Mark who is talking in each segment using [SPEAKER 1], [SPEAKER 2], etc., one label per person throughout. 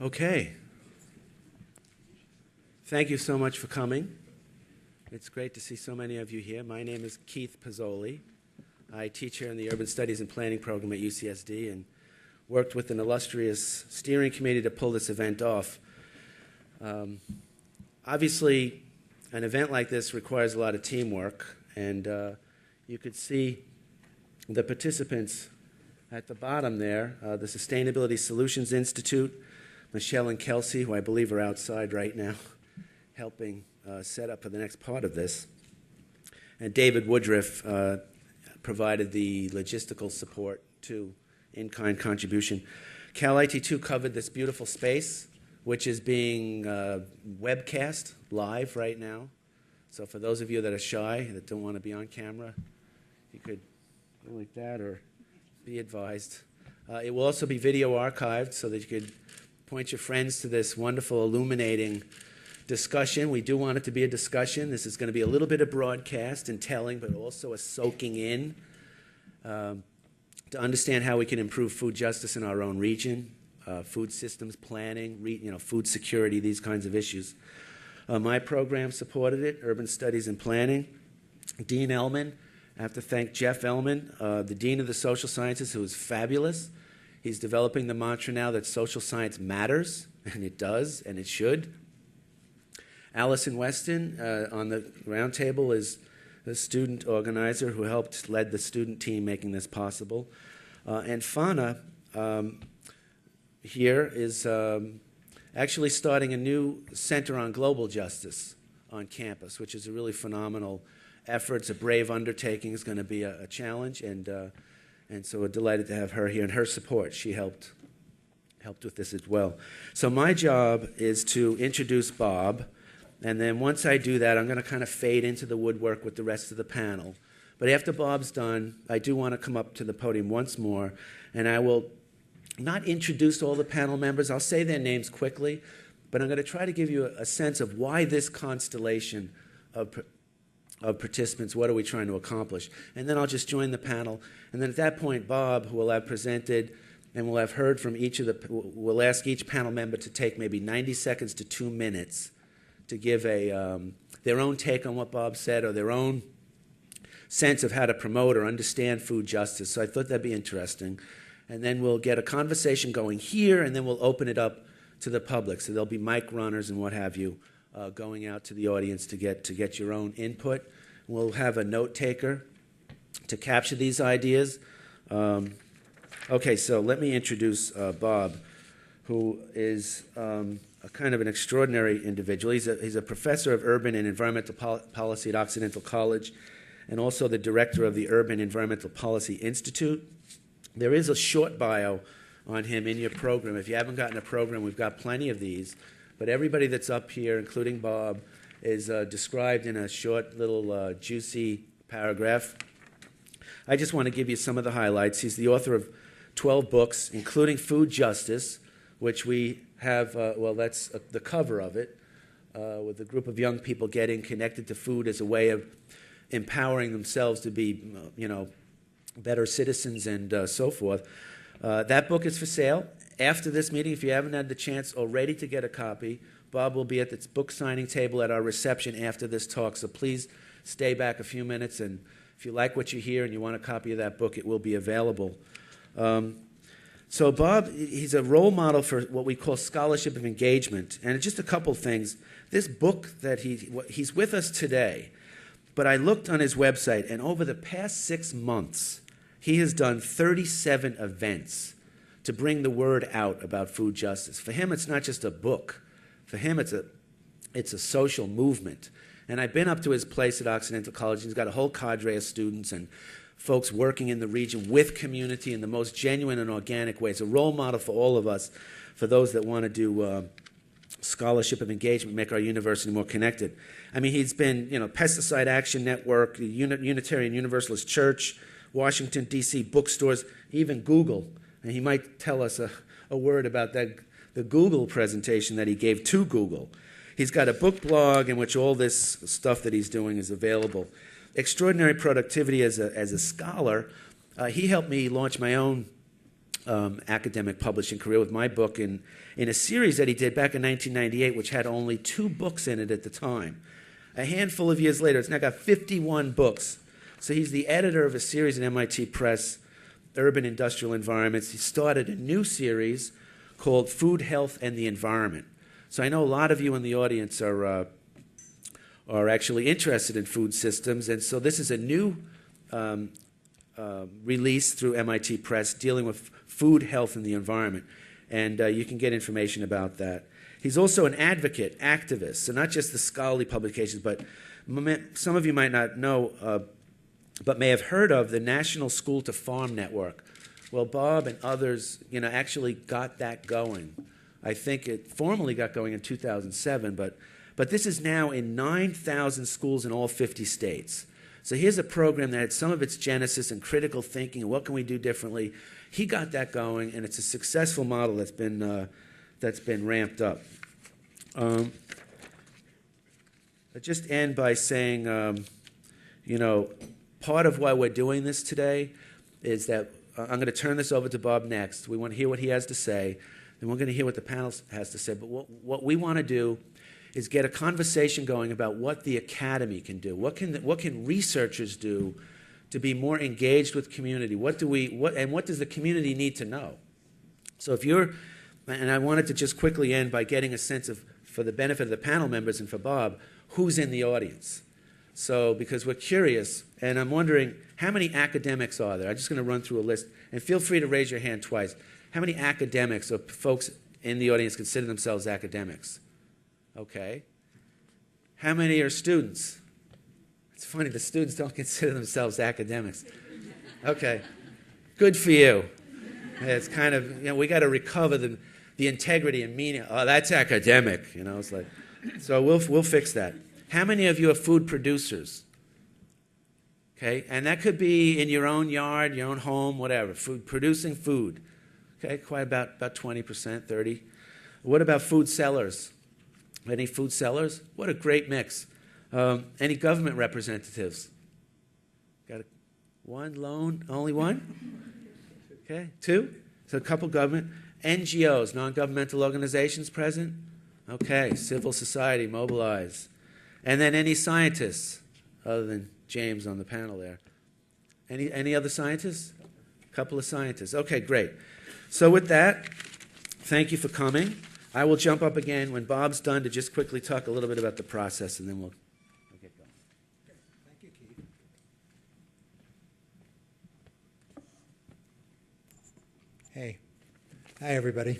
[SPEAKER 1] Okay. Thank you so much for coming. It's great to see so many of you here. My name is Keith Pozzoli. I teach here in the Urban Studies and Planning program at UCSD and worked with an illustrious steering committee to pull this event off. Obviously, an event like this requires a lot of teamwork, and you could see the participants at the bottom there, the Sustainability Solutions Institute, Michelle and Kelsey, who I believe are outside right now, helping set up for the next part of this. And David Woodruff provided the logistical support to in-kind contribution. Cal IT2 covered this beautiful space, which is being webcast live right now. So for those of you that are shy, that don't want to be on camera, you could go like that or be advised. It will also be video archived so that you could point your friends to this wonderful illuminating discussion. We do want it to be a discussion. This is going to be a little bit of broadcast and telling, but also a soaking in to understand how we can improve food justice in our own region, food systems planning, food security, these kinds of issues. My program supported it, Urban Studies and Planning. Dean Ellman, I have to thank Jeff Ellman, the Dean of the Social Sciences, who is fabulous. He's developing the mantra now that social science matters, and it does, and it should. Allison Weston on the Roundtable is the student organizer who led the student team making this possible. And Fana here is actually starting a new center on global justice on campus, which is a really phenomenal effort. It's a brave undertaking. It's going to be a challenge, and so we're delighted to have her here and her support. She helped with this as well. So my job is to introduce Bob, and then once I do that, I'm going to kind of fade into the woodwork with the rest of the panel. But after Bob's done, I do want to come up to the podium once more, and I will not introduce all the panel members. I'll say their names quickly, but I'm going to try to give you a sense of why this constellation of participants, what are we trying to accomplish? And then I'll just join the panel. And then at that point, Bob, who will have presented and will have heard from we'll ask each panel member to take maybe 90 seconds to 2 minutes to give their own take on what Bob said or their own sense of how to promote or understand food justice. So I thought that'd be interesting. And then we'll get a conversation going here, and then we'll open it up to the public. So there'll be mic runners and what have you going out to the audience to get your own input. We'll have a note taker to capture these ideas. Okay, so let me introduce Bob, who is a kind of an extraordinary individual. He's a professor of urban and environmental policy at Occidental College, and also the director of the Urban Environmental Policy Institute. There is a short bio on him in your program. If you haven't gotten a program, we've got plenty of these. But everybody that's up here, including Bob, is described in a short little juicy paragraph. I just want to give you some of the highlights. He's the author of 12 books, including Food Justice, which we have, that's the cover of it, with a group of young people getting connected to food as a way of empowering themselves to be, better citizens and so forth. That book is for sale. After this meeting, if you haven't had the chance already to get a copy, Bob will be at the book signing table at our reception after this talk, so please stay back a few minutes, and if you like what you hear and you want a copy of that book, it will be available. So Bob, he's a role model for what we call scholarship of engagement, and just a couple things. This book that he's with us today, but I looked on his website, and over the past 6 months, he has done 37 events to bring the word out about food justice. For him, it's not just a book. For him, it's a social movement. And I've been up to his place at Occidental College. He's got a whole cadre of students and folks working in the region with community in the most genuine and organic way. It's a role model for all of us, for those that want to do scholarship of engagement, make our university more connected. I mean, he's been, Pesticide Action Network, the Unitarian Universalist Church, Washington, D.C. bookstores, even Google. And he might tell us a word about that, the Google presentation that he gave to Google. He's got a book blog in which all this stuff that he's doing is available. Extraordinary productivity as a scholar. He helped me launch my own academic publishing career with my book in a series that he did back in 1998, which had only 2 books in it at the time. A handful of years later, it's now got 51 books. So he's the editor of a series at MIT Press, Urban Industrial Environments. He started a new series called Food, Health, and the Environment. So I know a lot of you in the audience are actually interested in food systems, and so this is a new release through MIT Press dealing with food, health, and the environment. And you can get information about that. He's also an advocate, activist, so not just the scholarly publications, but some of you might not know, but may have heard of the National School to Farm Network. Well, Bob and others, actually got that going. I think it formally got going in 2007, but this is now in 9,000 schools in all 50 states. So here's a program that had some of its genesis in critical thinking and what can we do differently. He got that going, and it's a successful model that's been ramped up. I'll just end by saying, part of why we're doing this today is that I'm going to turn this over to Bob next. We want to hear what he has to say. Then we're going to hear what the panel has to say. But what we want to do is get a conversation going about what the academy can do. What can researchers do to be more engaged with community? What does the community need to know? So and I wanted to just quickly end by getting a sense of, for the benefit of the panel members and for Bob, who's in the audience. So, because we're curious, and I'm wondering, how many academics are there? I'm just going to run through a list, and feel free to raise your hand twice. How many academics or folks in the audience consider themselves academics? Okay. How many are students? It's funny, the students don't consider themselves academics. Okay. Good for you. It's kind of, we got to recover the integrity and meaning. Oh, that's academic, it's like, so we'll fix that. How many of you are food producers? Okay, and that could be in your own yard, your own home, whatever, producing food. Okay, quite about 20%, 30%. What about food sellers? Any food sellers? What a great mix. Any government representatives? Got one lone, only one? Okay, 2? So a couple government. NGOs, non-governmental organizations present? Okay, civil society, mobilize. And then any scientists, other than James on the panel there? Any other scientists? A couple of scientists. Okay, great. So with that, thank you for coming. I will jump up again when Bob's done to just quickly talk a little bit about the process, and then we'll get going.
[SPEAKER 2] Okay. Thank you, Keith. Hey. Hi, everybody.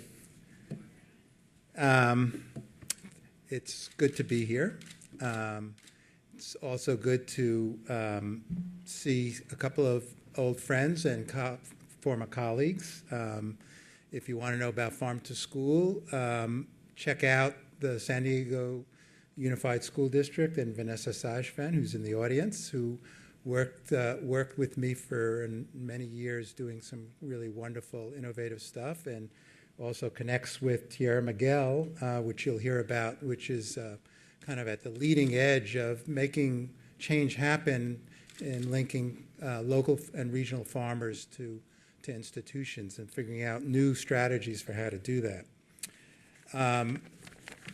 [SPEAKER 2] It's good to be here. It's also good to see a couple of old friends and former colleagues. If you want to know about Farm to School, check out the San Diego Unified School District and Vanessa Sajven, who's in the audience, who worked with me for many years doing some really wonderful, innovative stuff, and also connects with Tierra Miguel, which you'll hear about, which is kind of at the leading edge of making change happen in linking local and regional farmers to institutions and figuring out new strategies for how to do that.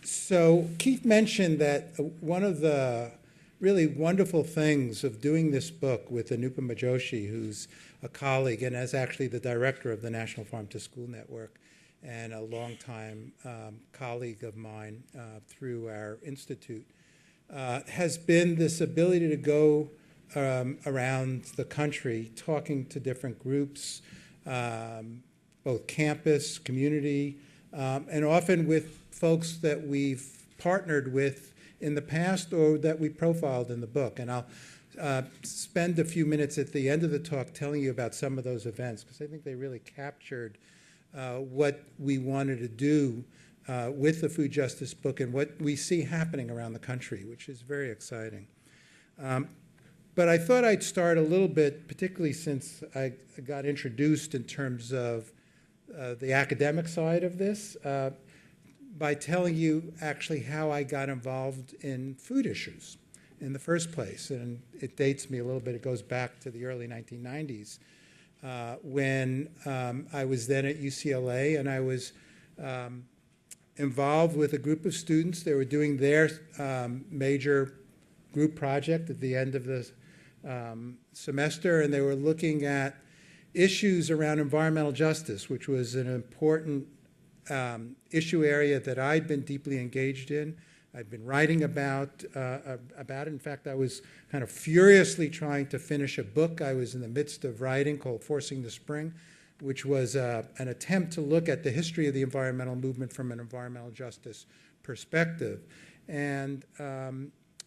[SPEAKER 2] So Keith mentioned that one of the really wonderful things of doing this book with Anupa Majoshi, who's a colleague and is actually the director of the National Farm to School Network and a longtime colleague of mine through our institute, has been this ability to go around the country talking to different groups, both campus, community, and often with folks that we've partnered with in the past or that we profiled in the book. And I'll spend a few minutes at the end of the talk telling you about some of those events, because I think they really captured what we wanted to do with the Food Justice book and what we see happening around the country, which is very exciting. But I thought I'd start a little bit, particularly since I got introduced in terms of the academic side of this, by telling you actually how I got involved in food issues in the first place. And it dates me a little bit. It goes back to the early 1990s. when I was then at UCLA, and I was involved with a group of students. They were doing their major group project at the end of the semester, and they were looking at issues around environmental justice, which was an important issue area that I'd been deeply engaged in. I'd been writing about it. In fact, I was kind of furiously trying to finish a book I was in the midst of writing called Forcing the Spring, which was an attempt to look at the history of the environmental movement from an environmental justice perspective. And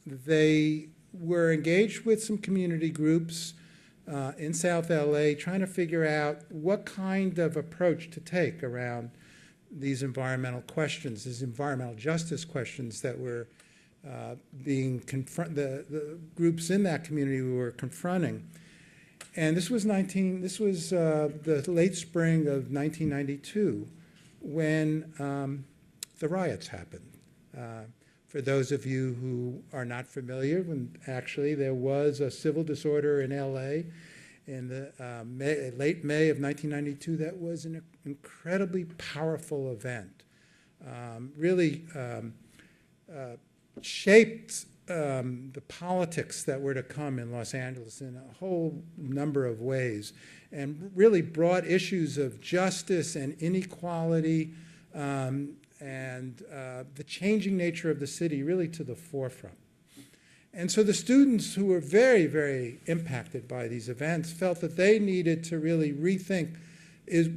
[SPEAKER 2] they were engaged with some community groups in South LA trying to figure out what kind of approach to take around these environmental questions, these environmental justice questions that were being the groups in that community were confronting. And this was the late spring of 1992 when the riots happened. For those of you who are not familiar, actually there was a civil disorder in LA in the late May of 1992 that was an incredibly powerful event. Really shaped the politics that were to come in Los Angeles in a whole number of ways, and really brought issues of justice and inequality and the changing nature of the city really to the forefront. And so the students who were very, very impacted by these events felt that they needed to really rethink,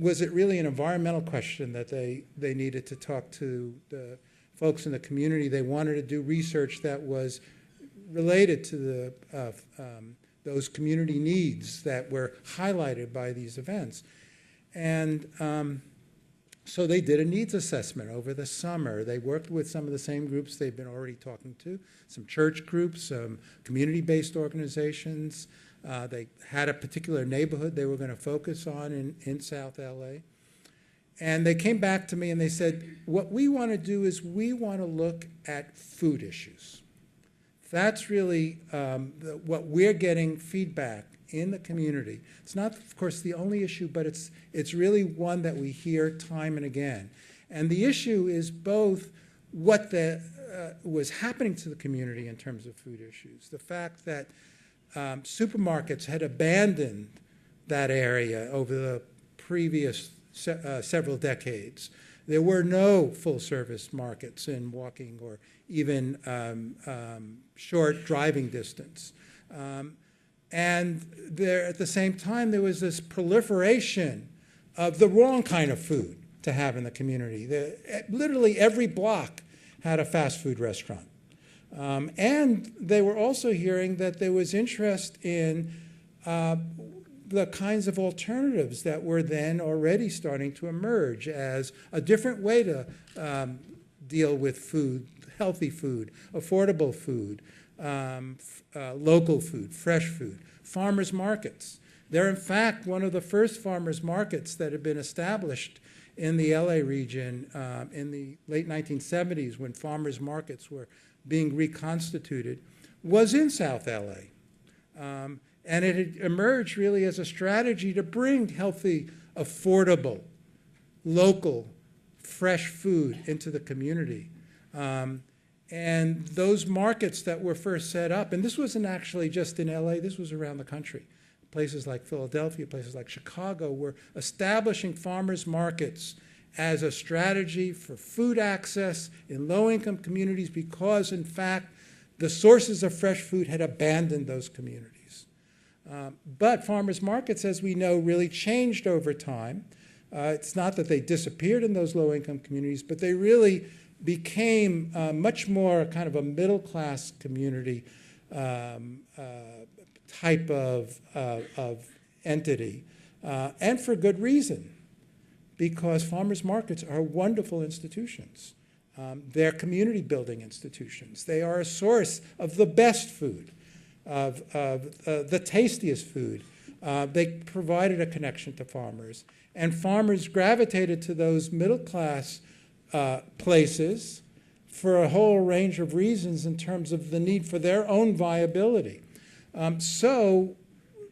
[SPEAKER 2] was it really an environmental question that they needed to talk to the folks in the community? They wanted to do research that was related to those community needs that were highlighted by these events. And so they did a needs assessment over the summer. They worked with some of the same groups they've been already talking to, some church groups, some community-based organizations. They had a particular neighborhood they were going to focus on in South LA. And they came back to me and they said, what we want to do is we want to look at food issues. That's really what we're getting feedback in the community. It's not, of course, the only issue, but it's really one that we hear time and again. And the issue is both what was happening to the community in terms of food issues. The fact that supermarkets had abandoned that area over the previous several decades. There were no full-service markets in walking or even short driving distance. And there, at the same time, there was this proliferation of the wrong kind of food to have in the community. Literally every block had a fast food restaurant. And they were also hearing that there was interest in the kinds of alternatives that were then already starting to emerge as a different way to deal with food, healthy food, affordable food, local food, fresh food, farmers markets. They're in fact one of the first farmers markets that had been established in the LA region in the late 1970s when farmers markets were being reconstituted, was in South LA. And it had emerged really as a strategy to bring healthy, affordable, local, fresh food into the community. And those markets that were first set up, and this wasn't actually just in LA, this was around the country. Places like Philadelphia, places like Chicago were establishing farmers markets as a strategy for food access in low-income communities because, in fact, the sources of fresh food had abandoned those communities. But farmers markets, as we know, really changed over time. It's not that they disappeared in those low-income communities, but they really became much more kind of a middle-class community type of entity, and for good reason, because farmers markets are wonderful institutions. They're community-building institutions. They are a source of the best food, of the tastiest food. They provided a connection to farmers, and farmers gravitated to those middle-class places for a whole range of reasons in terms of the need for their own viability. So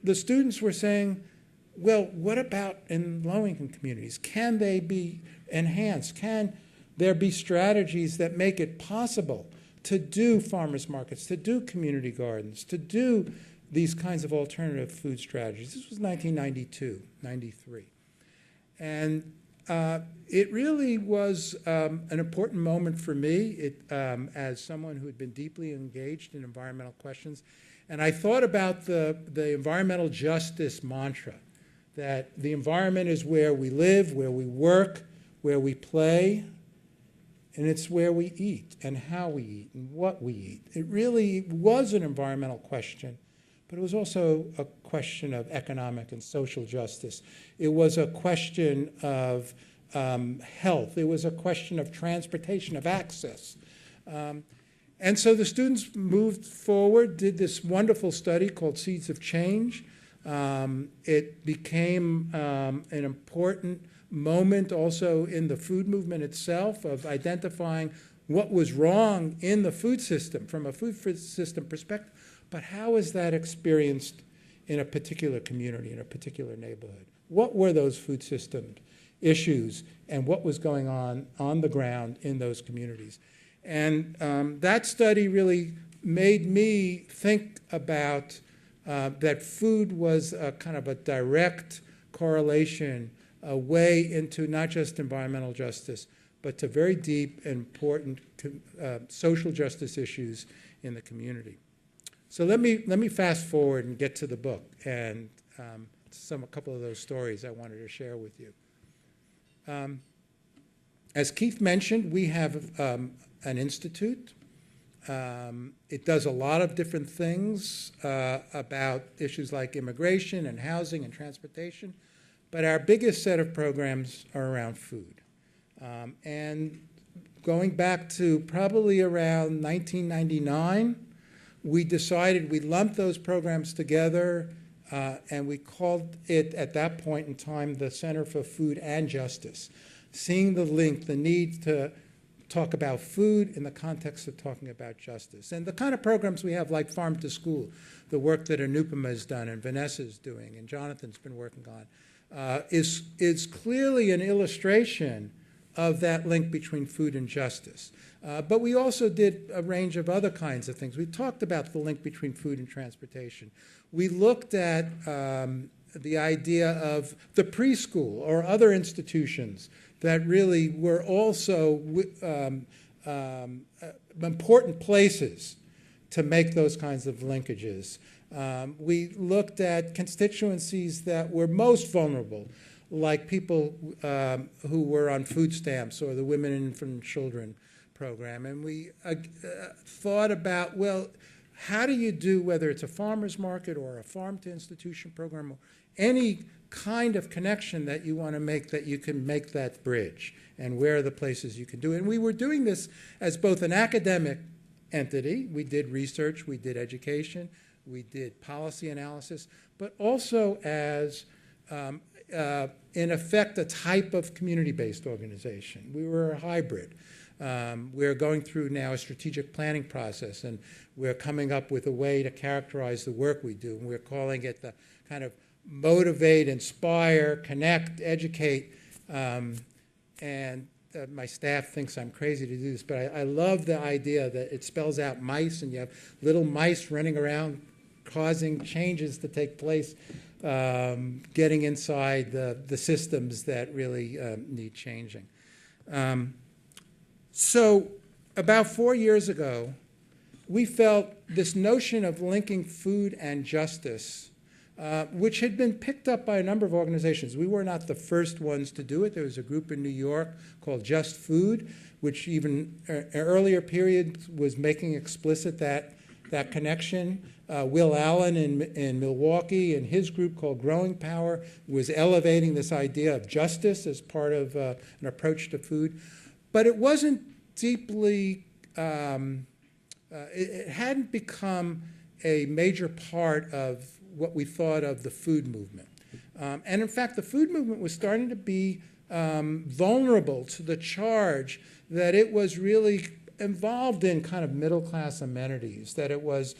[SPEAKER 2] the students were saying, well, what about in low-income communities? Can they be enhanced? Can there be strategies that make it possible to do farmers markets, to do community gardens, to do these kinds of alternative food strategies? This was 1992, 93. And it really was an important moment for me as someone who had been deeply engaged in environmental questions. And I thought about the environmental justice mantra, that the environment is where we live, where we work, where we play, and it's where we eat and how we eat and what we eat. It really was an environmental question, but it was also a question of economic and social justice. It was a question of health. It was a question of transportation, of access. And so the students moved forward, did this wonderful study called Seeds of Change. It became an important moment also in the food movement itself of identifying what was wrong in the food system from a food system perspective, but how is that experienced in a particular community, in a particular neighborhood? What were those food system issues and what was going on the ground in those communities? And that study really made me think about that food was a kind of a direct correlation, a way into not just environmental justice, but to very deep and important social justice issues in the community. So let me fast forward and get to the book and a couple of those stories I wanted to share with you. As Keith mentioned, we have an institute. It does a lot of different things about issues like immigration and housing and transportation, but our biggest set of programs are around food. And going back to probably around 1999, we decided we lumped those programs together and we called it, at that point in time, the Center for Food and Justice, seeing the link, the need to talk about food in the context of talking about justice. And the kind of programs we have, like Farm to School, the work that Anupama has done and Vanessa's doing and Jonathan's been working on, is clearly an illustration of that link between food and justice. But we also did a range of other kinds of things. We talked about the link between food and transportation. We looked at the idea of the preschool or other institutions that really were also important places to make those kinds of linkages. We looked at constituencies that were most vulnerable, like people who were on food stamps or the Women and Infant Children program. And we thought about, well, how do you do, whether it's a farmer's market or a farm to institution program, or any kind of connection that you want to make, that you can make that bridge, and where are the places you can do it. And we were doing this as both an academic entity. We did research, we did education, we did policy analysis, but also as, in effect, a type of community-based organization. We were a hybrid. We're going through now a strategic planning process, and we're coming up with a way to characterize the work we do. And we're calling it the kind of motivate, inspire, connect, educate. And my staff thinks I'm crazy to do this, but I love the idea that it spells out mice, and you have little mice running around causing changes to take place, getting inside the systems that really need changing. So about 4 years ago, we felt this notion of linking food and justice, which had been picked up by a number of organizations. We were not the first ones to do it. There was a group in New York called Just Food, which even earlier period was making explicit that connection. Will Allen in Milwaukee and his group called Growing Power was elevating this idea of justice as part of an approach to food. But it wasn't deeply, it hadn't become a major part of what we thought of the food movement. And in fact, the food movement was starting to be vulnerable to the charge that it was really involved in kind of middle-class amenities, that it was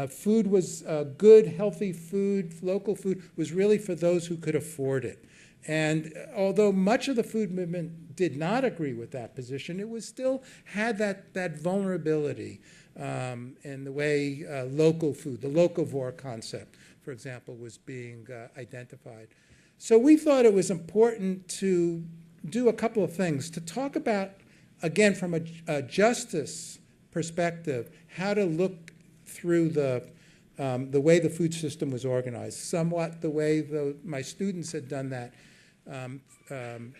[SPEAKER 2] Food was good, healthy food, local food was really for those who could afford it. And although much of the food movement did not agree with that position, it was still had that vulnerability in the way local food, the locavore concept, for example, was being identified. So we thought it was important to do a couple of things, to talk about, again, from a justice perspective, how to look through the way the food system was organized, somewhat the way my students had done that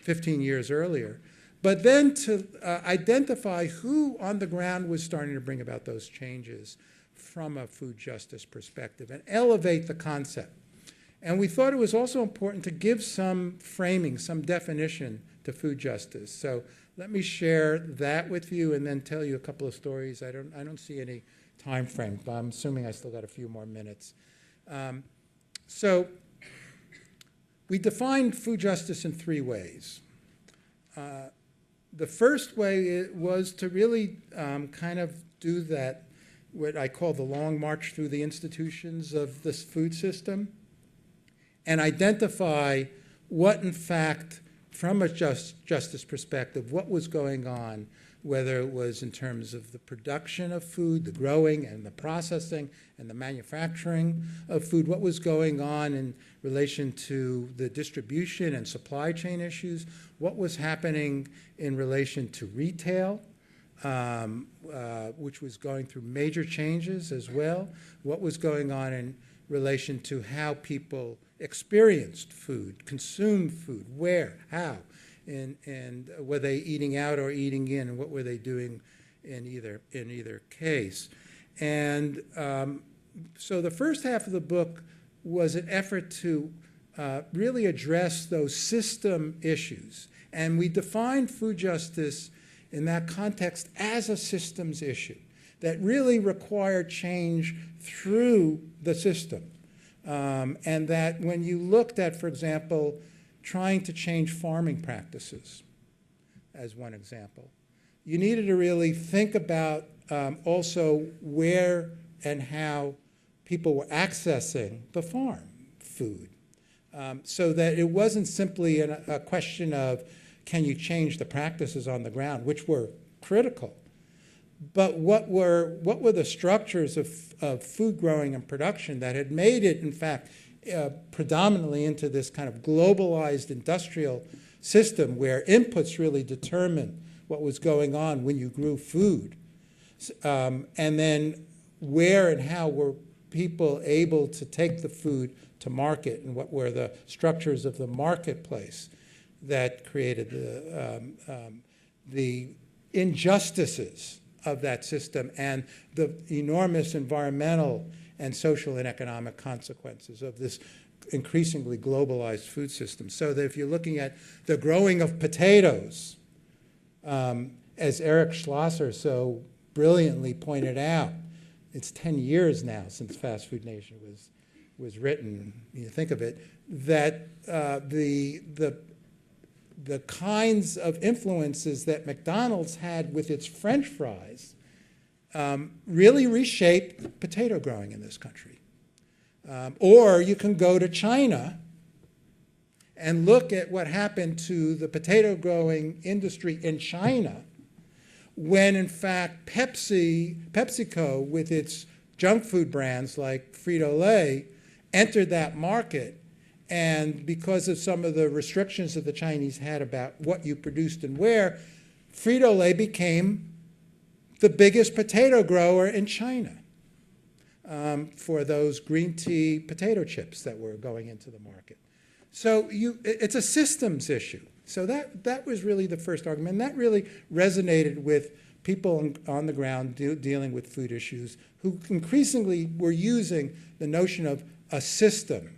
[SPEAKER 2] 15 years earlier. But then to identify who on the ground was starting to bring about those changes from a food justice perspective and elevate the concept. And we thought it was also important to give some framing, some definition to food justice. So let me share that with you and then tell you a couple of stories. I don't see any time frame, but I'm assuming I still got a few more minutes. So we defined food justice in 3 ways. The first way was to really kind of do that, what I call the long march through the institutions of this food system, and identify what, in fact, from a justice perspective, what was going on, whether it was in terms of the production of food, the growing and the processing and the manufacturing of food, what was going on in relation to the distribution and supply chain issues, what was happening in relation to retail, which was going through major changes as well, what was going on in relation to how people experienced food, consumed food, where, how, and were they eating out or eating in, and what were they doing in either case. And so the first half of the book was an effort to really address those system issues. And we defined food justice in that context as a systems issue that really required change through the system. And that when you looked at, for example, trying to change farming practices, as one example, you needed to really think about also where and how people were accessing the farm food, so that it wasn't simply a question of can you change the practices on the ground, which were critical, but what were the structures of food growing and production that had made it, in fact, predominantly into this kind of globalized industrial system where inputs really determined what was going on when you grew food. And then where and how were people able to take the food to market, and what were the structures of the marketplace that created the injustices of that system and the enormous environmental and social and economic consequences of this increasingly globalized food system. So that if you're looking at the growing of potatoes, as Eric Schlosser so brilliantly pointed out, it's 10 years now since Fast Food Nation was written, you think of it, that the kinds of influences that McDonald's had with its French fries really reshaped potato growing in this country. Or you can go to China and look at what happened to the potato growing industry in China when, in fact, PepsiCo, with its junk food brands like Frito-Lay, entered that market. And because of some of the restrictions that the Chinese had about what you produced and where, Frito-Lay became the biggest potato grower in China for those green tea potato chips that were going into the market. So it's a systems issue. So that was really the first argument. And that really resonated with people on the ground dealing with food issues who increasingly were using the notion of a system.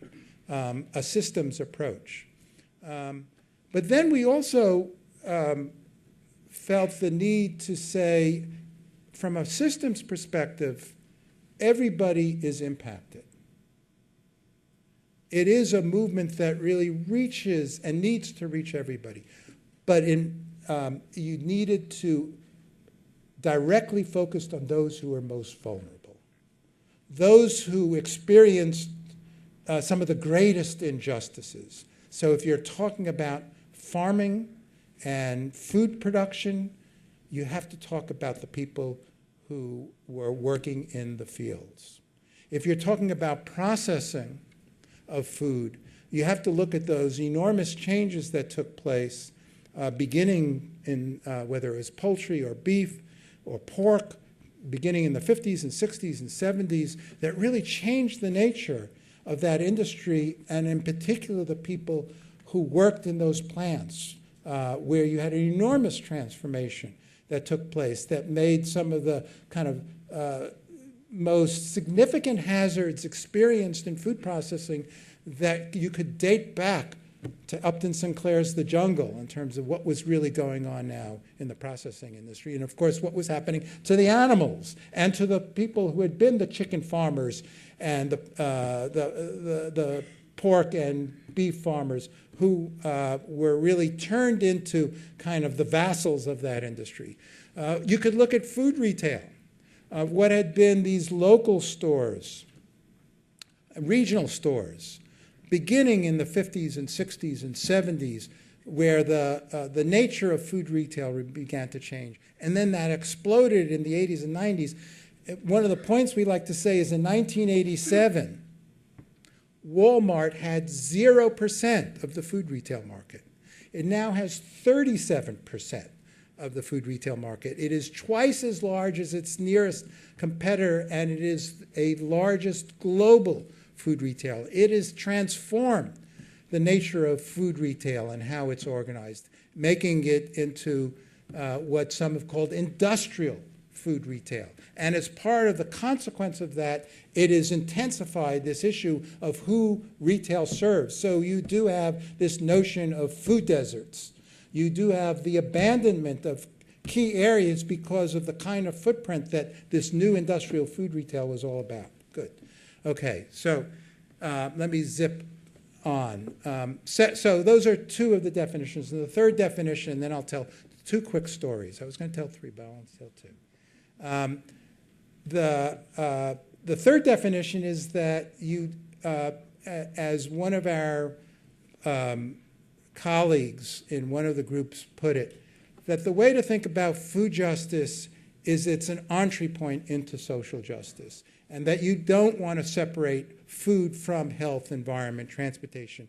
[SPEAKER 2] A systems approach. But then we also felt the need to say, from a systems perspective, everybody is impacted. It is a movement that really reaches and needs to reach everybody. But you needed to directly focus on those who are most vulnerable, those who experienced some of the greatest injustices. So if you're talking about farming and food production, you have to talk about the people who were working in the fields. If you're talking about processing of food, you have to look at those enormous changes that took place, beginning in whether it was poultry or beef or pork, beginning in the 50s and 60s and 70s, that really changed the nature of that industry, and in particular the people who worked in those plants, where you had an enormous transformation that took place that made some of the kind of most significant hazards experienced in food processing that you could date back to Upton Sinclair's The Jungle in terms of what was really going on now in the processing industry, and of course what was happening to the animals and to the people who had been the chicken farmers and the pork and beef farmers who were really turned into kind of the vassals of that industry. You could look at food retail, what had been these local stores, regional stores, beginning in the 50s and 60s and 70s, where the nature of food retail began to change. And then that exploded in the 80s and 90s. One of the points we like to say is in 1987, Walmart had 0% of the food retail market. It now has 37% of the food retail market. It is twice as large as its nearest competitor, and it is a largest global food retail. It has transformed the nature of food retail and how it's organized, making it into what some have called industrial food retail. And as part of the consequence of that, it has intensified this issue of who retail serves. So you do have this notion of food deserts. You do have the abandonment of key areas because of the kind of footprint that this new industrial food retail was all about. Good. Okay, so let me zip on. So those are two of the definitions. And the third definition, then I'll tell two quick stories. I was going to tell three, but I won't tell two. The third definition is that you, as one of our colleagues in one of the groups put it, that the way to think about food justice is it's an entry point into social justice, and that you don't want to separate food from health, environment, transportation,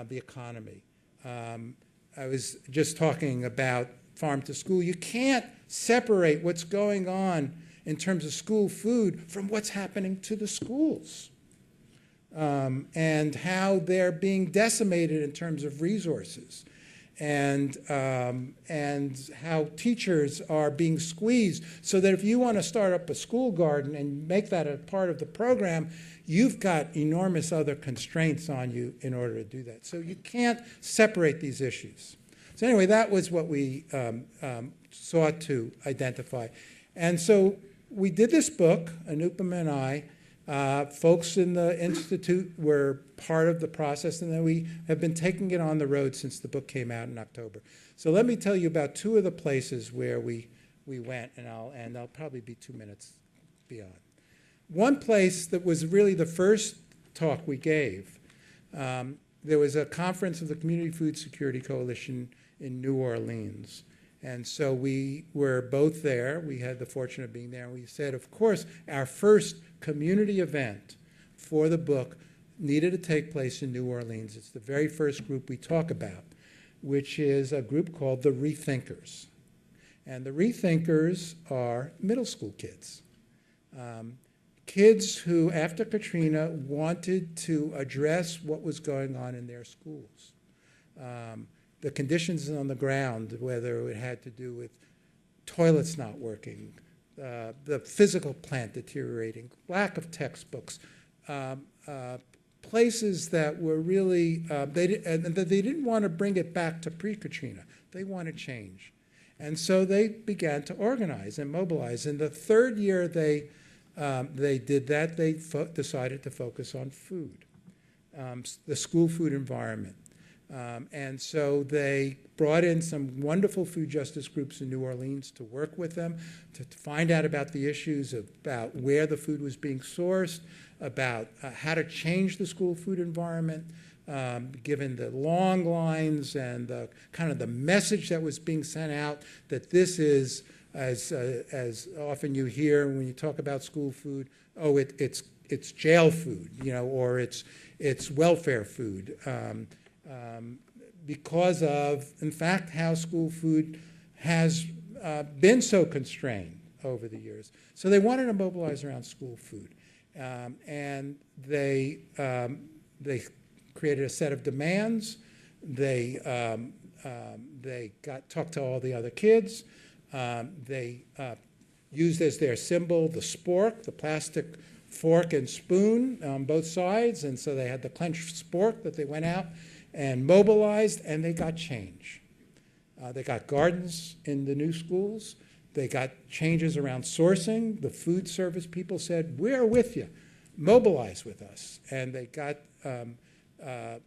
[SPEAKER 2] the economy. I was just talking about farm to school. You can't separate what's going on in terms of school food from what's happening to the schools, and how they're being decimated in terms of resources, and how teachers are being squeezed, so that if you want to start up a school garden and make that a part of the program, you've got enormous other constraints on you in order to do that. So you can't separate these issues. So anyway, that was what we sought to identify. And so we did this book, Anupam and I. Folks in the Institute were part of the process, and then we have been taking it on the road since the book came out in October. So let me tell you about two of the places where we went, and I'll probably be 2 minutes beyond. One place that was really the first talk we gave, there was a conference of the Community Food Security Coalition in New Orleans. And so we were both there. We had the fortune of being there. And we said, of course, our first community event for the book needed to take place in New Orleans. It's the very first group we talk about, which is a group called the Rethinkers. And the Rethinkers are middle school kids. Kids who, after Katrina, wanted to address what was going on in their schools. The conditions on the ground, whether it had to do with toilets not working, the physical plant deteriorating, lack of textbooks, places that were really, they didn't want to bring it back to pre-Katrina. They wanted change. And so they began to organize and mobilize. In the third year they did that, they decided to focus on food, the school food environment. And so they brought in some wonderful food justice groups in New Orleans to work with them, to find out about the issues about where the food was being sourced, about how to change the school food environment, given the long lines and the kind of the message that was being sent out that this is, as often you hear when you talk about school food, oh, it's jail food, or it's welfare food. Because of, in fact, how school food has been so constrained over the years. So they wanted to mobilize around school food. And they created a set of demands. They talked to all the other kids. They used as their symbol the spork, the plastic fork and spoon on both sides. And so they had the clenched spork that they went out and mobilized, and they got change. They got gardens in the new schools. They got changes around sourcing. The food service people said, we're with you. Mobilize with us. And they got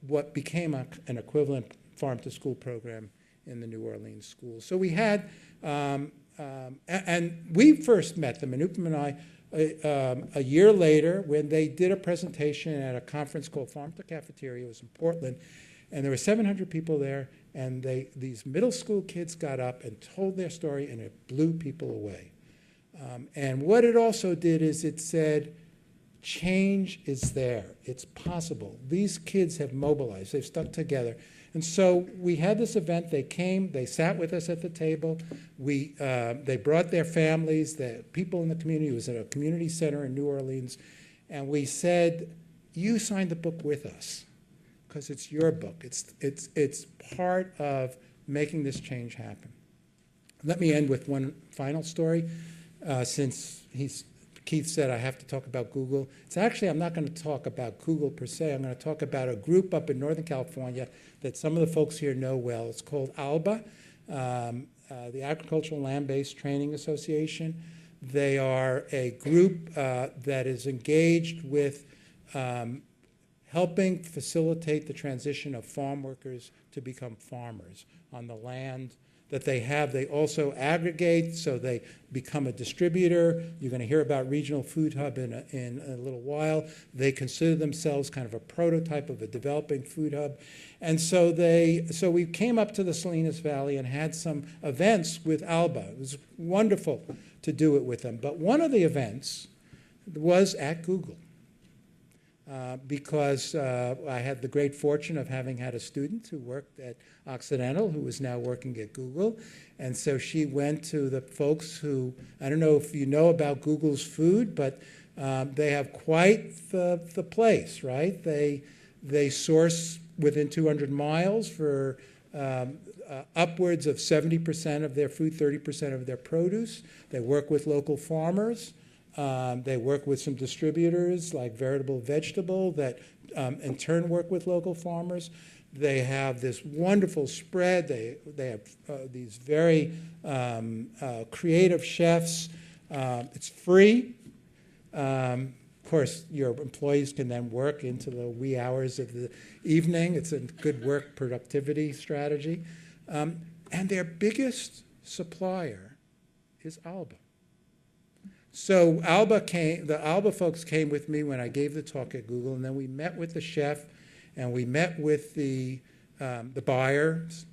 [SPEAKER 2] what became an equivalent farm-to-school program in the New Orleans schools. So we had, and we first met them, and Upam and I, a year later, when they did a presentation at a conference called Farm to Cafeteria. It was in Portland. And there were 700 people there, and these middle school kids got up and told their story, and it blew people away. And what it also did is it said, change is there. It's possible. These kids have mobilized. They've stuck together. And so we had this event. They came. They sat with us at the table. They brought their families, the people in the community. It was at a community center in New Orleans. And we said, you signed the book with us, because it's your book. It's part of making this change happen. Let me end with one final story. Since Keith said I have to talk about Google. It's actually, I'm not going to talk about Google per se. I'm going to talk about a group up in Northern California that some of the folks here know well. It's called ALBA, the Agricultural Land-Based Training Association. They are a group that is engaged with helping facilitate the transition of farm workers to become farmers on the land that they have. They also aggregate, so they become a distributor. You're going to hear about Regional Food Hub in a little while. They consider themselves kind of a prototype of a developing food hub. And so we came up to the Salinas Valley and had some events with ALBA. It was wonderful to do it with them. But one of the events was at Google. Because I had the great fortune of having had a student who worked at Occidental who is now working at Google. And so she went to the folks who, I don't know if you know about Google's food, but they have quite the place, right? They source within 200 miles for upwards of 70% of their food, 30% of their produce. They work with local farmers. They work with some distributors like Veritable Vegetable that in turn work with local farmers. They have this wonderful spread. They have these very creative chefs. It's free. Of course, your employees can then work into the wee hours of the evening. It's a good work productivity strategy. And their biggest supplier is ALBA. So the ALBA folks came with me when I gave the talk at Google, and then we met with the chef, and we met with the buyers,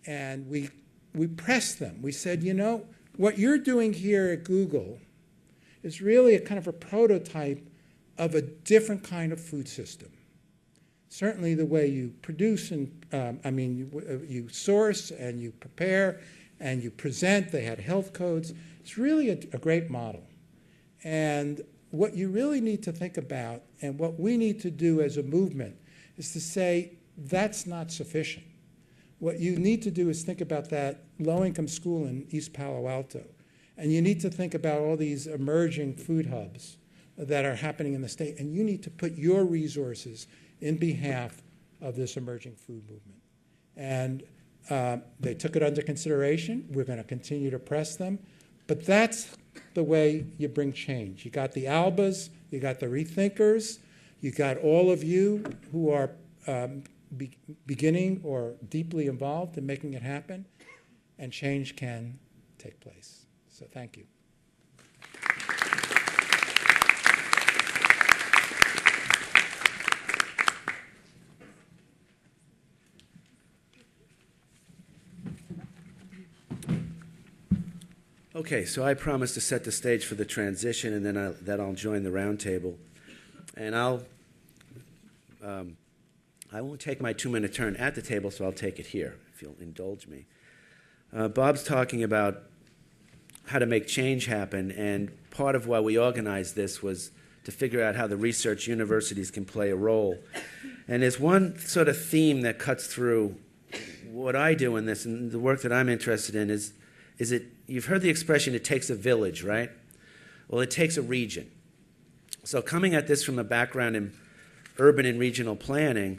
[SPEAKER 2] and we pressed them. We said, what you're doing here at Google is really a kind of a prototype of a different kind of food system. Certainly the way you produce and, you source and you prepare and you present. They had health codes. It's really a great model. And what you really need to think about, and what we need to do as a movement, is to say that's not sufficient. What you need to do is think about that low-income school in East Palo Alto. And you need to think about all these emerging food hubs that are happening in the state. And you need to put your resources in behalf of this emerging food movement. And they took it under consideration. We're going to continue to press them. But that's the way you bring change. You got the ALBAs, you got the rethinkers, you got all of you who are beginning or deeply involved in making it happen, and change can take place. So thank you.
[SPEAKER 1] Okay, so I promised to set the stage for the transition, and then I'll join the roundtable. And I won't take my 2-minute turn at the table, so I'll take it here, if you'll indulge me. Bob's talking about how to make change happen, and part of why we organized this was to figure out how the research universities can play a role. And there's one sort of theme that cuts through what I do in this, and the work that I'm interested in is you've heard the expression, it takes a village, right? Well, it takes a region. So coming at this from a background in urban and regional planning,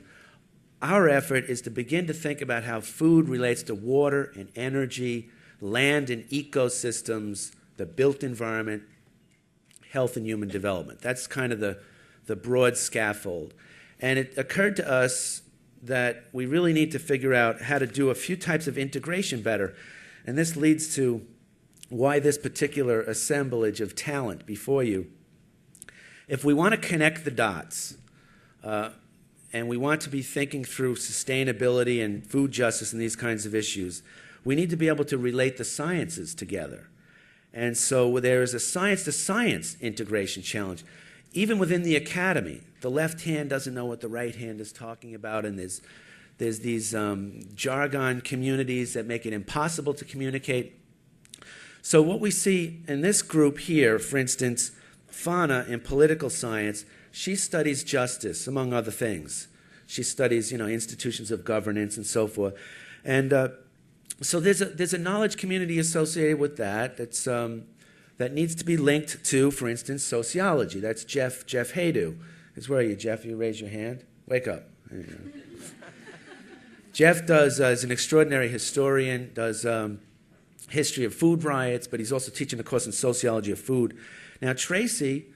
[SPEAKER 1] our effort is to begin to think about how food relates to water and energy, land and ecosystems, the built environment, health and human development. That's kind of the broad scaffold. And it occurred to us that we really need to figure out how to do a few types of integration better. And this leads to why this particular assemblage of talent before you. If we want to connect the dots, and we want to be thinking through sustainability and food justice and these kinds of issues, we need to be able to relate the sciences together. And so there is a science-to-science integration challenge. Even within the academy, the left hand doesn't know what the right hand is talking about, and there's these jargon communities that make it impossible to communicate. So what we see in this group here, for instance, Fauna in political science, she studies justice, among other things. She studies, institutions of governance and so forth. And so there's a knowledge community associated with that that needs to be linked to, for instance, sociology. That's Jeff Haydu. Where are you, Jeff? You raise your hand. Wake up. There you go. Jeff is an extraordinary historian, does history of food riots, but he's also teaching a course in sociology of food. Now, Tracy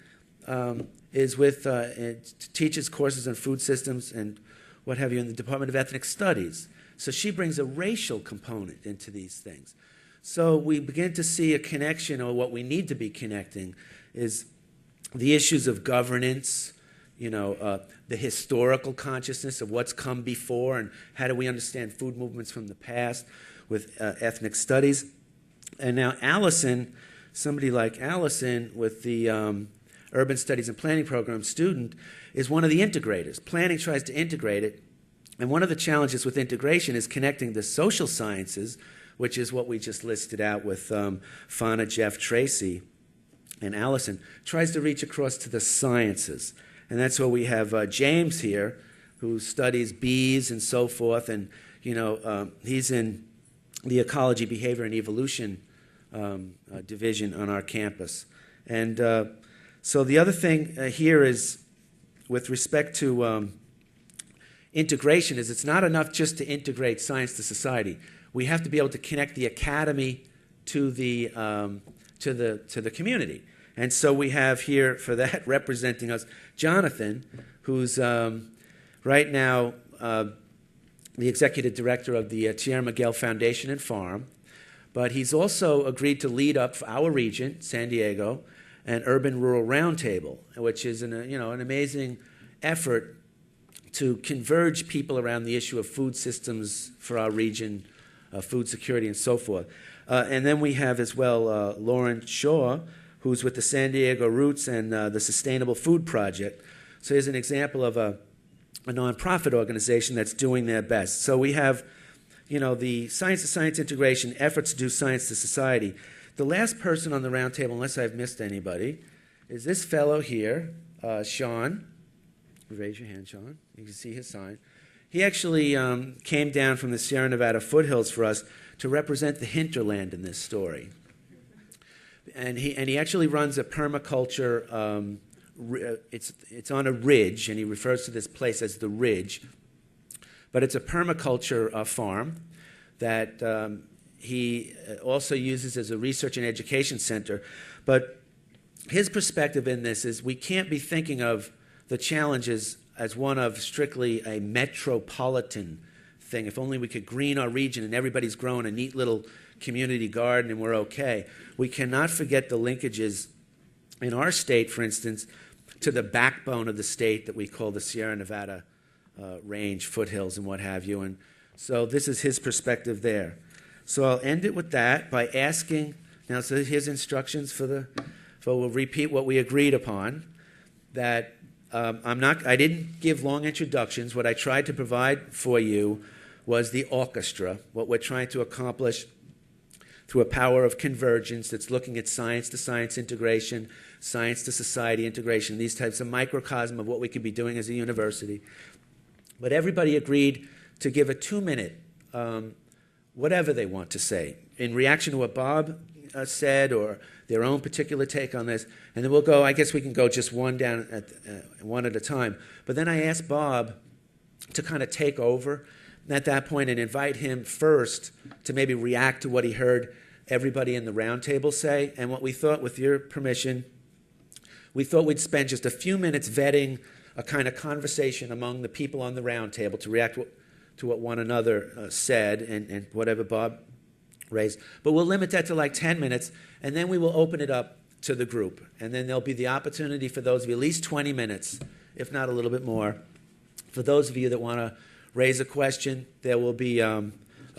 [SPEAKER 1] teaches courses on food systems and what have you in the Department of Ethnic Studies. So she brings a racial component into these things. So we begin to see a connection, or what we need to be connecting is the issues of governance, the historical consciousness of what's come before and how do we understand food movements from the past with ethnic studies. And now Allison, somebody like Allison with the Urban Studies and Planning Program student, is one of the integrators. Planning tries to integrate it, and one of the challenges with integration is connecting the social sciences, which is what we just listed out with Fauna, Jeff, Tracy, and Allison, tries to reach across to the sciences. And that's where we have James here, who studies bees and so forth, and he's in the Ecology, Behavior, and Evolution division on our campus. And so the other thing here is, with respect to integration, is it's not enough just to integrate science to society. We have to be able to connect the academy to the community. And so we have here, for that, representing us, Jonathan, who's right now the executive director of the Tierra Miguel Foundation and Farm. But he's also agreed to lead up for our region, San Diego, an urban rural roundtable, which is an amazing effort to converge people around the issue of food systems for our region, food security, and so forth. And then we have as well Lauren Shaw, who's with the San Diego Roots and the Sustainable Food Project. So here's an example of a nonprofit organization that's doing their best. So we have, the science-to-science integration, efforts to do science to society. The last person on the roundtable, unless I've missed anybody, is this fellow here, Sean. Raise your hand, Sean. You can see his sign. He actually came down from the Sierra Nevada foothills for us to represent the hinterland in this story. And he actually runs a permaculture. It's on a ridge, and he refers to this place as the Ridge. But it's a permaculture farm that he also uses as a research and education center. But his perspective in this is we can't be thinking of the challenges as one of strictly a metropolitan thing. If only we could green our region and everybody's growing a neat little community garden and we're okay. We cannot forget the linkages in our state, for instance, to the backbone of the state that we call the Sierra Nevada range, foothills, and what have you. And so this is his perspective there. So I'll end it with that by asking, now so here's instructions we'll repeat what we agreed upon, that I didn't give long introductions. What I tried to provide for you was the orchestra, what we're trying to accomplish through a power of convergence that's looking at science-to-science integration, science-to-society integration, these types of microcosm of what we could be doing as a university. But everybody agreed to give a 2-minute, whatever they want to say, in reaction to what Bob said or their own particular take on this. And then we'll go, I guess we can go just one at a time. But then I asked Bob to kind of take over at that point and invite him first to maybe react to what he heard everybody in the roundtable say. And what we thought, with your permission, we thought we'd spend just a few minutes vetting a kind of conversation among the people on the roundtable to react to what one another said and whatever Bob raised. But we'll limit that to like 10 minutes, and then we will open it up to the group. And then there'll be the opportunity for those of you, at least 20 minutes, if not a little bit more. For those of you that want to raise a question, there will be a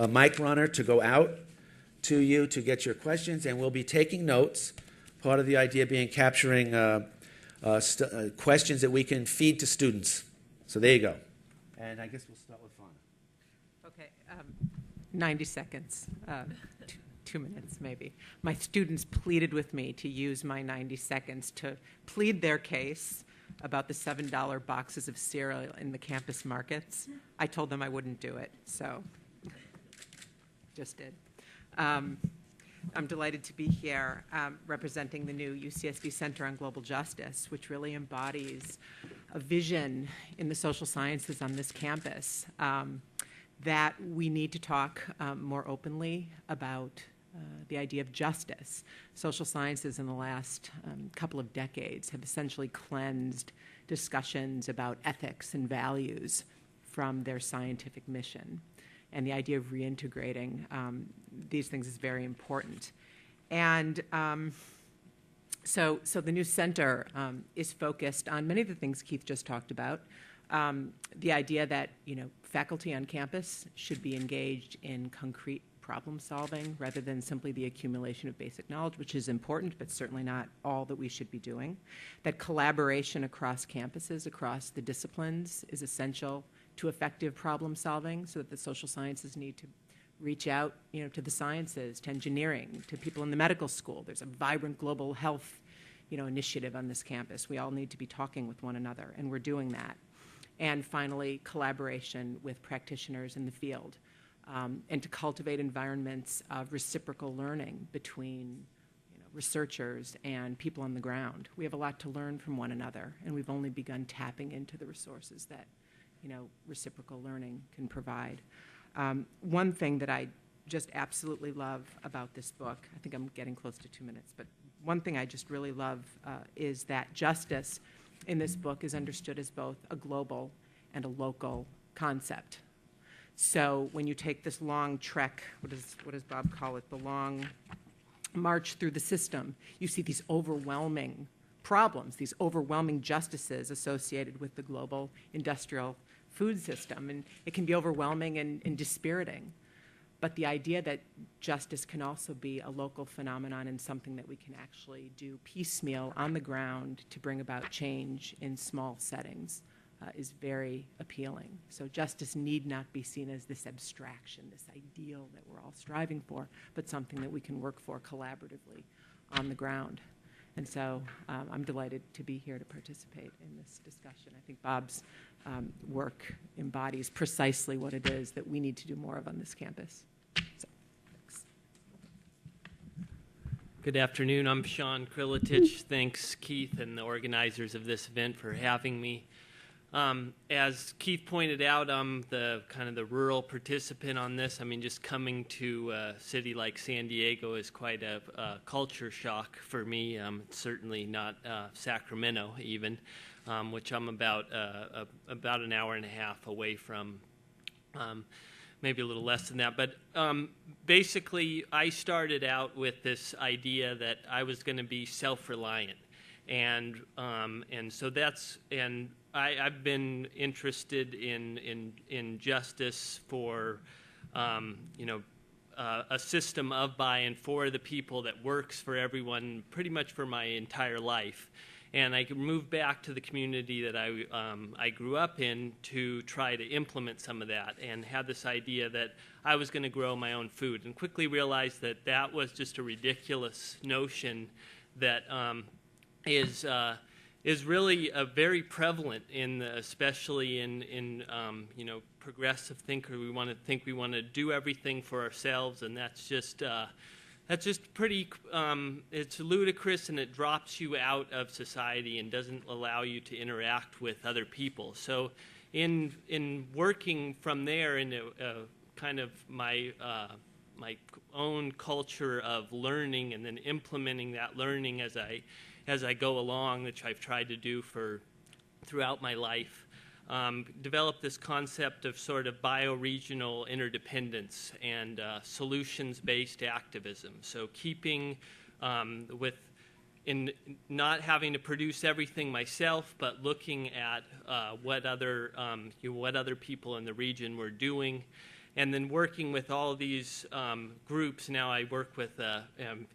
[SPEAKER 1] mic runner to go out to you to get your questions, and we'll be taking notes. Part of the idea being capturing questions that we can feed to students. So there you go. And I guess we'll start with Fauna.
[SPEAKER 3] Okay, 90 seconds, 2 minutes maybe. My students pleaded with me to use my 90 seconds to plead their case about the $7 boxes of cereal in the campus markets. I told them I wouldn't do it, so just did. I'm delighted to be here representing the new UCSD Center on Global Justice, which really embodies a vision in the social sciences on this campus that we need to talk more openly about the idea of justice. Social sciences in the last couple of decades have essentially cleansed discussions about ethics and values from their scientific mission. And the idea of reintegrating these things is very important. And so the new center is focused on many of the things Keith just talked about. The idea that faculty on campus should be engaged in concrete problem solving rather than simply the accumulation of basic knowledge, which is important, but certainly not all that we should be doing. That collaboration across campuses, across the disciplines, is essential to effective problem solving, so that the social sciences need to reach out, to the sciences, to engineering, to people in the medical school. There's a vibrant global health, initiative on this campus. We all need to be talking with one another, and we're doing that. And finally, collaboration with practitioners in the field, and to cultivate environments of reciprocal learning between researchers and people on the ground. We have a lot to learn from one another, and we've only begun tapping into the resources that reciprocal learning can provide. One thing that I just absolutely love about this book, I think I'm getting close to 2 minutes, but one thing I just really love is that justice in this book is understood as both a global and a local concept. So when you take this long trek, what does Bob call it, the long march through the system, you see these overwhelming problems, these overwhelming justices associated with the global industrial food system. And it can be overwhelming and dispiriting. But the idea that justice can also be a local phenomenon and something that we can actually do piecemeal on the ground to bring about change in small settings is very appealing. So justice need not be seen as this abstraction, this ideal that we're all striving for, but something that we can work for collaboratively on the ground. And so I'm delighted to be here to participate in this discussion. I think Bob's work embodies precisely what it is that we need to do more of on this campus. So, thanks.
[SPEAKER 4] Good afternoon. I'm Sean Krilitich. Thanks, Keith, and the organizers of this event for having me. As Keith pointed out, I'm the kind of the rural participant on this. I mean, just coming to a city like San Diego is quite a culture shock for me. It's certainly not Sacramento even, which I'm about an hour and a half away from. Maybe a little less than that. But basically, I started out with this idea that I was going to be self-reliant. And so I've been interested in justice for, a system of by and for the people that works for everyone pretty much for my entire life. And I moved back to the community that I grew up in to try to implement some of that, and had this idea that I was going to grow my own food, and quickly realized that that was just a ridiculous notion that is really very prevalent especially in progressive thinker. We want to do everything for ourselves, and that's just pretty. It's ludicrous, and it drops you out of society and doesn't allow you to interact with other people. So, in working from there into kind of my own culture of learning, and then implementing that learning as I go along, which I've tried to do throughout my life, developed this concept of sort of bioregional interdependence and solutions-based activism. So keeping in not having to produce everything myself, but looking at what other people in the region were doing. And then working with all these groups. Now I work with,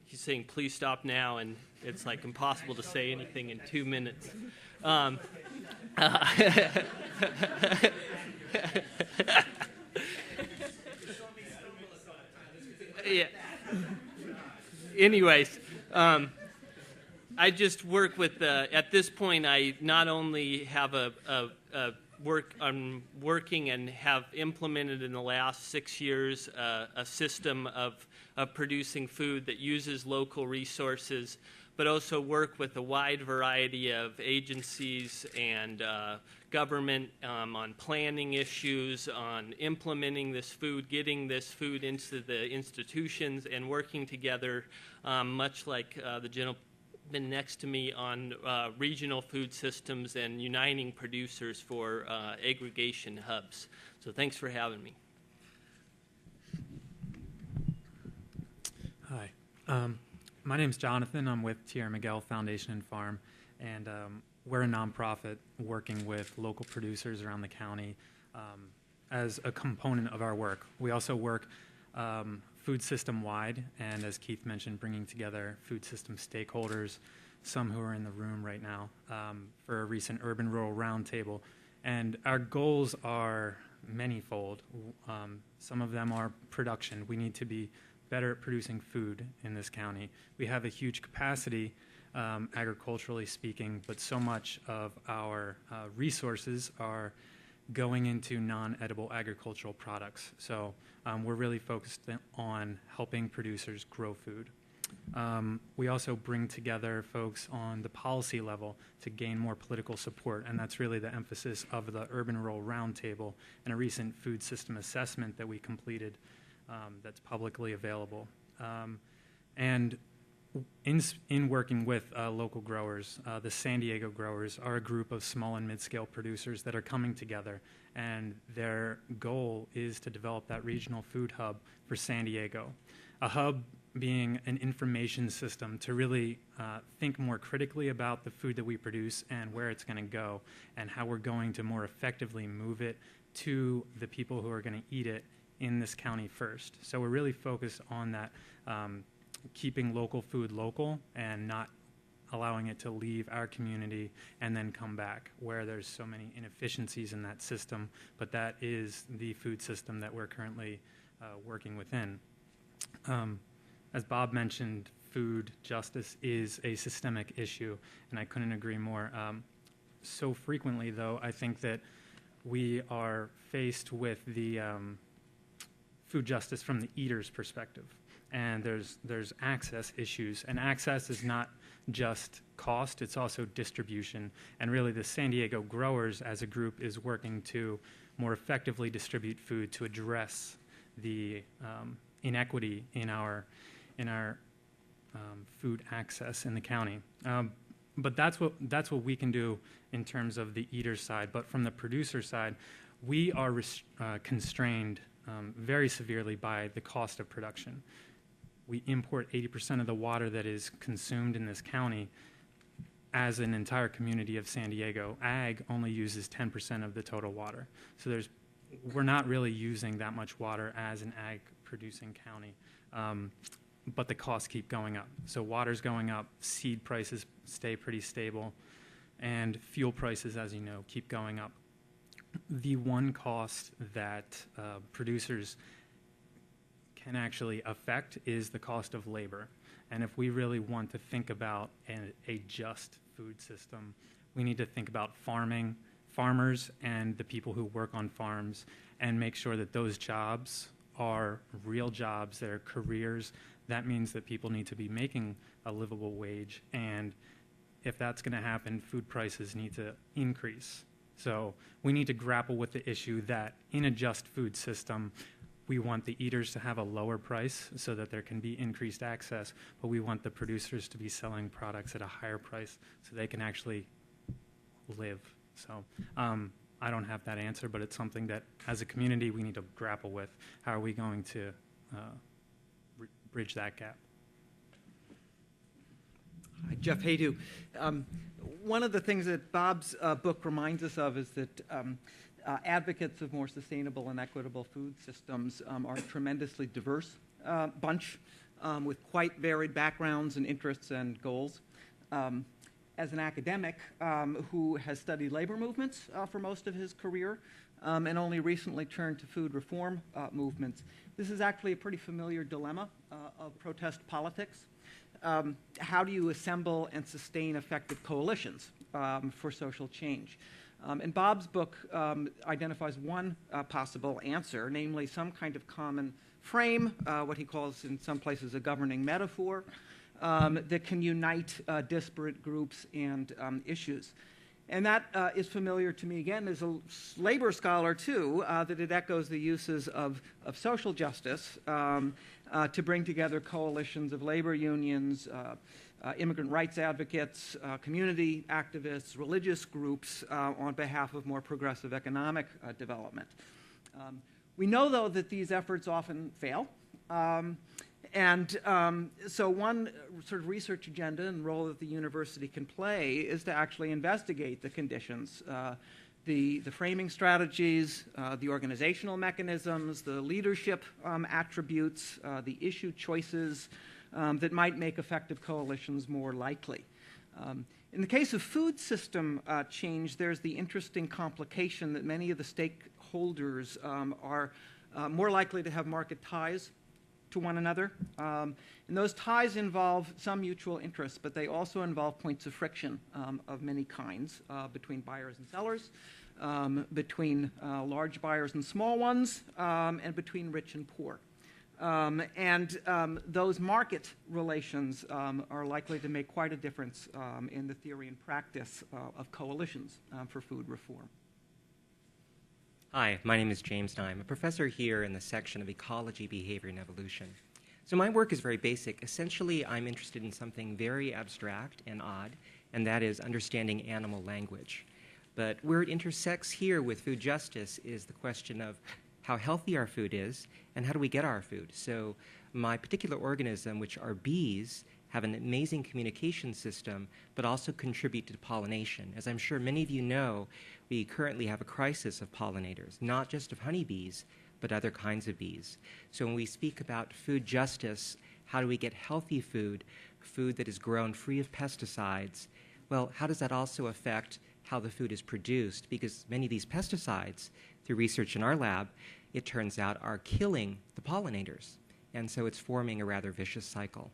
[SPEAKER 4] he's saying, please stop now, and it's like impossible to say anything in 2 minutes. Yeah. Anyways, I just work with, at this point, I not only have I'm working and have implemented in the last 6 years a system of producing food that uses local resources, but also work with a wide variety of agencies and government on planning issues, on implementing this food, getting this food into the institutions, and working together, much like the gentleman next to me, on regional food systems and uniting producers for aggregation hubs. So thanks for having me.
[SPEAKER 5] Hi. My name's Jonathan. I'm with Tierra Miguel Foundation and Farm, and we're a nonprofit working with local producers around the county as a component of our work. We also work food system wide, and as Keith mentioned, bringing together food system stakeholders, some who are in the room right now, for a recent urban-rural roundtable. And our goals are manyfold. Some of them are production. We need to be better at producing food in this county. We have a huge capacity, agriculturally speaking, but so much of our resources are going into non-edible agricultural products. So we're really focused on helping producers grow food. We also bring together folks on the policy level to gain more political support, and that's really the emphasis of the Urban-Rural Roundtable and a recent food system assessment that we completed that's publicly available. And in working with local growers, the San Diego growers are a group of small and mid-scale producers that are coming together, and their goal is to develop that regional food hub for San Diego. A hub being an information system to really think more critically about the food that we produce and where it's going to go, and how we're going to more effectively move it to the people who are going to eat it in this county first. So we're really focused on that, keeping local food local and not allowing it to leave our community and then come back, where there's so many inefficiencies in that system, but that is the food system that we're currently working within. As Bob mentioned, food justice is a systemic issue, and I couldn't agree more. So frequently, though, I think that we are faced with the food justice from the eater's perspective. And there's access issues, and access is not just cost, it's also distribution. And really the San Diego growers as a group is working to more effectively distribute food to address the inequity in our food access in the county. But that's what we can do in terms of the eater side. But from the producer side, we are constrained very severely by the cost of production. We import 80% of the water that is consumed in this county. As an entire community of San Diego, ag only uses 10% of the total water. So we're not really using that much water as an ag producing county. But the costs keep going up. So water's going up, seed prices stay pretty stable, and fuel prices, as you know, keep going up. The one cost that producers can actually affect is the cost of labor. And if we really want to think about a just food system, we need to think about farmers and the people who work on farms, and make sure that those jobs are real jobs, they're careers. That means that people need to be making a livable wage, and if that's going to happen, food prices need to increase. So we need to grapple with the issue that in a just food system, we want the eaters to have a lower price so that there can be increased access, but we want the producers to be selling products at a higher price so they can actually live. So I don't have that answer, but it's something that as a community we need to grapple with. How are we going to bridge that gap?
[SPEAKER 6] Hi, Jeff Haydu. One of the things that Bob's book reminds us of is that advocates of more sustainable and equitable food systems are a tremendously diverse bunch with quite varied backgrounds and interests and goals. As an academic who has studied labor movements for most of his career and only recently turned to food reform movements, this is actually a pretty familiar dilemma of protest politics. How do you assemble and sustain effective coalitions for social change? And Bob's book identifies one possible answer, namely some kind of common frame, what he calls in some places a governing metaphor, that can unite disparate groups and issues. And that is familiar to me, again, as a labor scholar, too, that it echoes the uses of social justice to bring together coalitions of labor unions, immigrant rights advocates, community activists, religious groups on behalf of more progressive economic development. We know, though, that these efforts often fail. So one sort of research agenda and role that the university can play is to actually investigate the conditions, the framing strategies, the organizational mechanisms, the leadership attributes, the issue choices that might make effective coalitions more likely. In the case of food system change, there's the interesting complication that many of the stakeholders are more likely to have market ties to one another. And those ties involve some mutual interests, but they also involve points of friction of many kinds between buyers and sellers, between large buyers and small ones, and between rich and poor. Those market relations are likely to make quite a difference in the theory and practice of coalitions for food reform.
[SPEAKER 7] Hi, my name is James Nye. I'm a professor here in the section of Ecology, Behavior, and Evolution. So my work is very basic. Essentially, I'm interested in something very abstract and odd, and that is understanding animal language. But where it intersects here with food justice is the question of how healthy our food is and how do we get our food. So my particular organism, which are bees, have an amazing communication system, but also contribute to pollination. As I'm sure many of you know, we currently have a crisis of pollinators, not just of honeybees, but other kinds of bees. So when we speak about food justice, how do we get healthy food, food that is grown free of pesticides? Well, how does that also affect how the food is produced? Because many of these pesticides, through research in our lab, it turns out are killing the pollinators. And so it's forming a rather vicious cycle.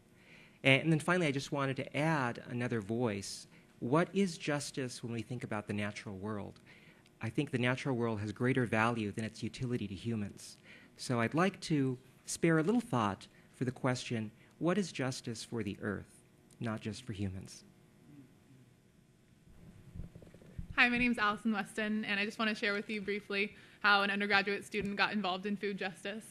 [SPEAKER 7] And then finally, I just wanted to add another voice. What is justice when we think about the natural world? I think the natural world has greater value than its utility to humans. So I'd like to spare a little thought for the question, what is justice for the earth? not just for humans.
[SPEAKER 8] Hi, my name's Allison Weston, and I just want to share with you briefly how an undergraduate student got involved in food justice.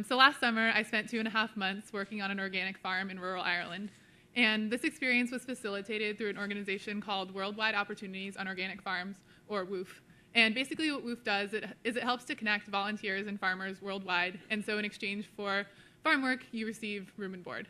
[SPEAKER 8] So last summer, I spent 2.5 months working on an organic farm in rural Ireland. And this experience was facilitated through an organization called Worldwide Opportunities on Organic Farms, or WOOF. And basically what WOOF does is it helps to connect volunteers and farmers worldwide. And so in exchange for farm work, you receive room and board.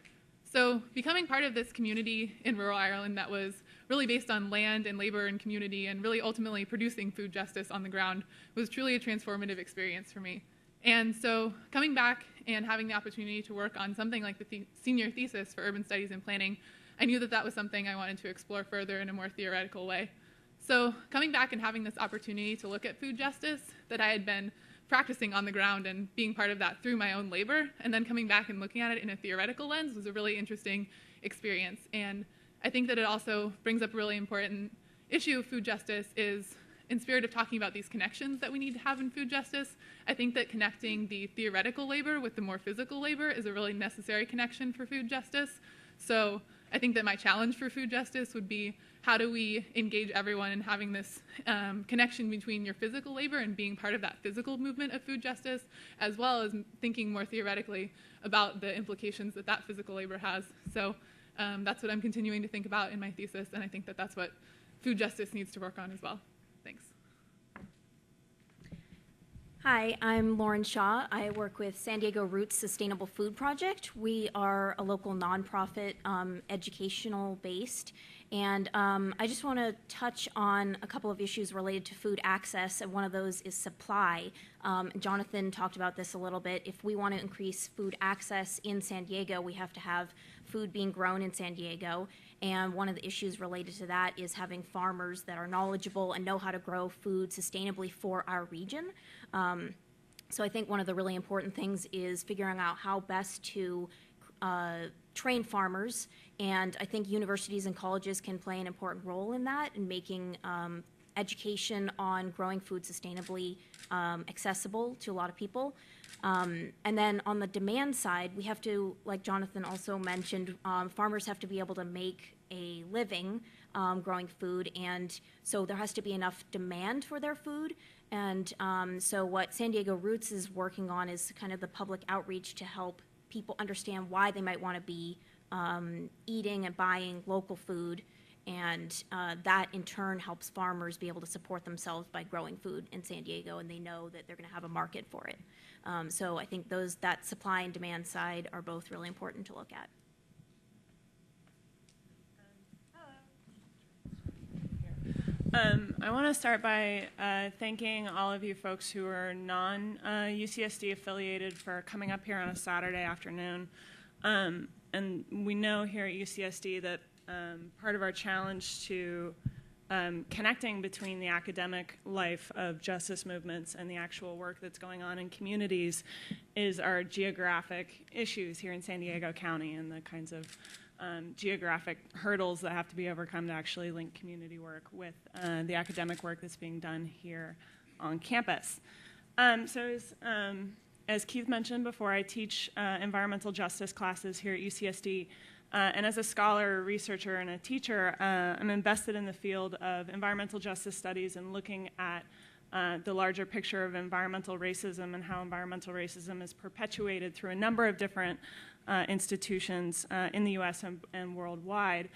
[SPEAKER 8] So becoming part of this community in rural Ireland that was really based on land and labor and community and really ultimately producing food justice on the ground was truly a transformative experience for me. And so coming back and having the opportunity to work on something like the senior thesis for urban studies and planning, I knew that that was something I wanted to explore further in a more theoretical way. So coming back and having this opportunity to look at food justice that I had been practicing on the ground and being part of that through my own labor, and then coming back and looking at it in a theoretical lens was a really interesting experience. And I think that it also brings up a really important issue of food justice is, in spirit of talking about these connections that we need to have in food justice, I think that connecting the theoretical labor with the more physical labor is a really necessary connection for food justice. So I think that my challenge for food justice would be, how do we engage everyone in having this connection between your physical labor and being part of that physical movement of food justice, as well as thinking more theoretically about the implications that that physical labor has. So that's what I'm continuing to think about in my thesis, and I think that that's what food justice needs to work on as well. Thanks.
[SPEAKER 9] Hi, I'm Lauren Shaw. I work with San Diego Roots Sustainable Food Project. We are a local nonprofit, educational-based, and I just want to touch on a couple of issues related to food access, and one of those is supply. Jonathan talked about this a little bit. If we want to increase food access in San Diego, we have to have food being grown in San Diego, and one of the issues related to that is having farmers that are knowledgeable and know how to grow food sustainably for our region. So I think one of the really important things is figuring out how best to train farmers, and I think universities and colleges can play an important role in that, in making education on growing food sustainably accessible to a lot of people. And then on the demand side, we have to, like Jonathan also mentioned, farmers have to be able to make a living growing food, and so there has to be enough demand for their food. And so what San Diego Roots is working on is kind of the public outreach to help people understand why they might want to be eating and buying local food, and that in turn helps farmers be able to support themselves by growing food in San Diego, and they know that they're going to have a market for it. So I think that supply and demand side are both really important to look at.
[SPEAKER 10] I want to start by thanking all of you folks who are non-UCSD affiliated for coming up here on a Saturday afternoon. And we know here at UCSD that part of our challenge to connecting between the academic life of justice movements and the actual work that's going on in communities is our geographic issues here in San Diego County and the kinds of geographic hurdles that have to be overcome to actually link community work with the academic work that's being done here on campus. So as Keith mentioned before, I teach environmental justice classes here at UCSD. And as a scholar, researcher, and a teacher, I'm invested in the field of environmental justice studies and looking at the larger picture of environmental racism and how environmental racism is perpetuated through a number of different institutions in the US and worldwide.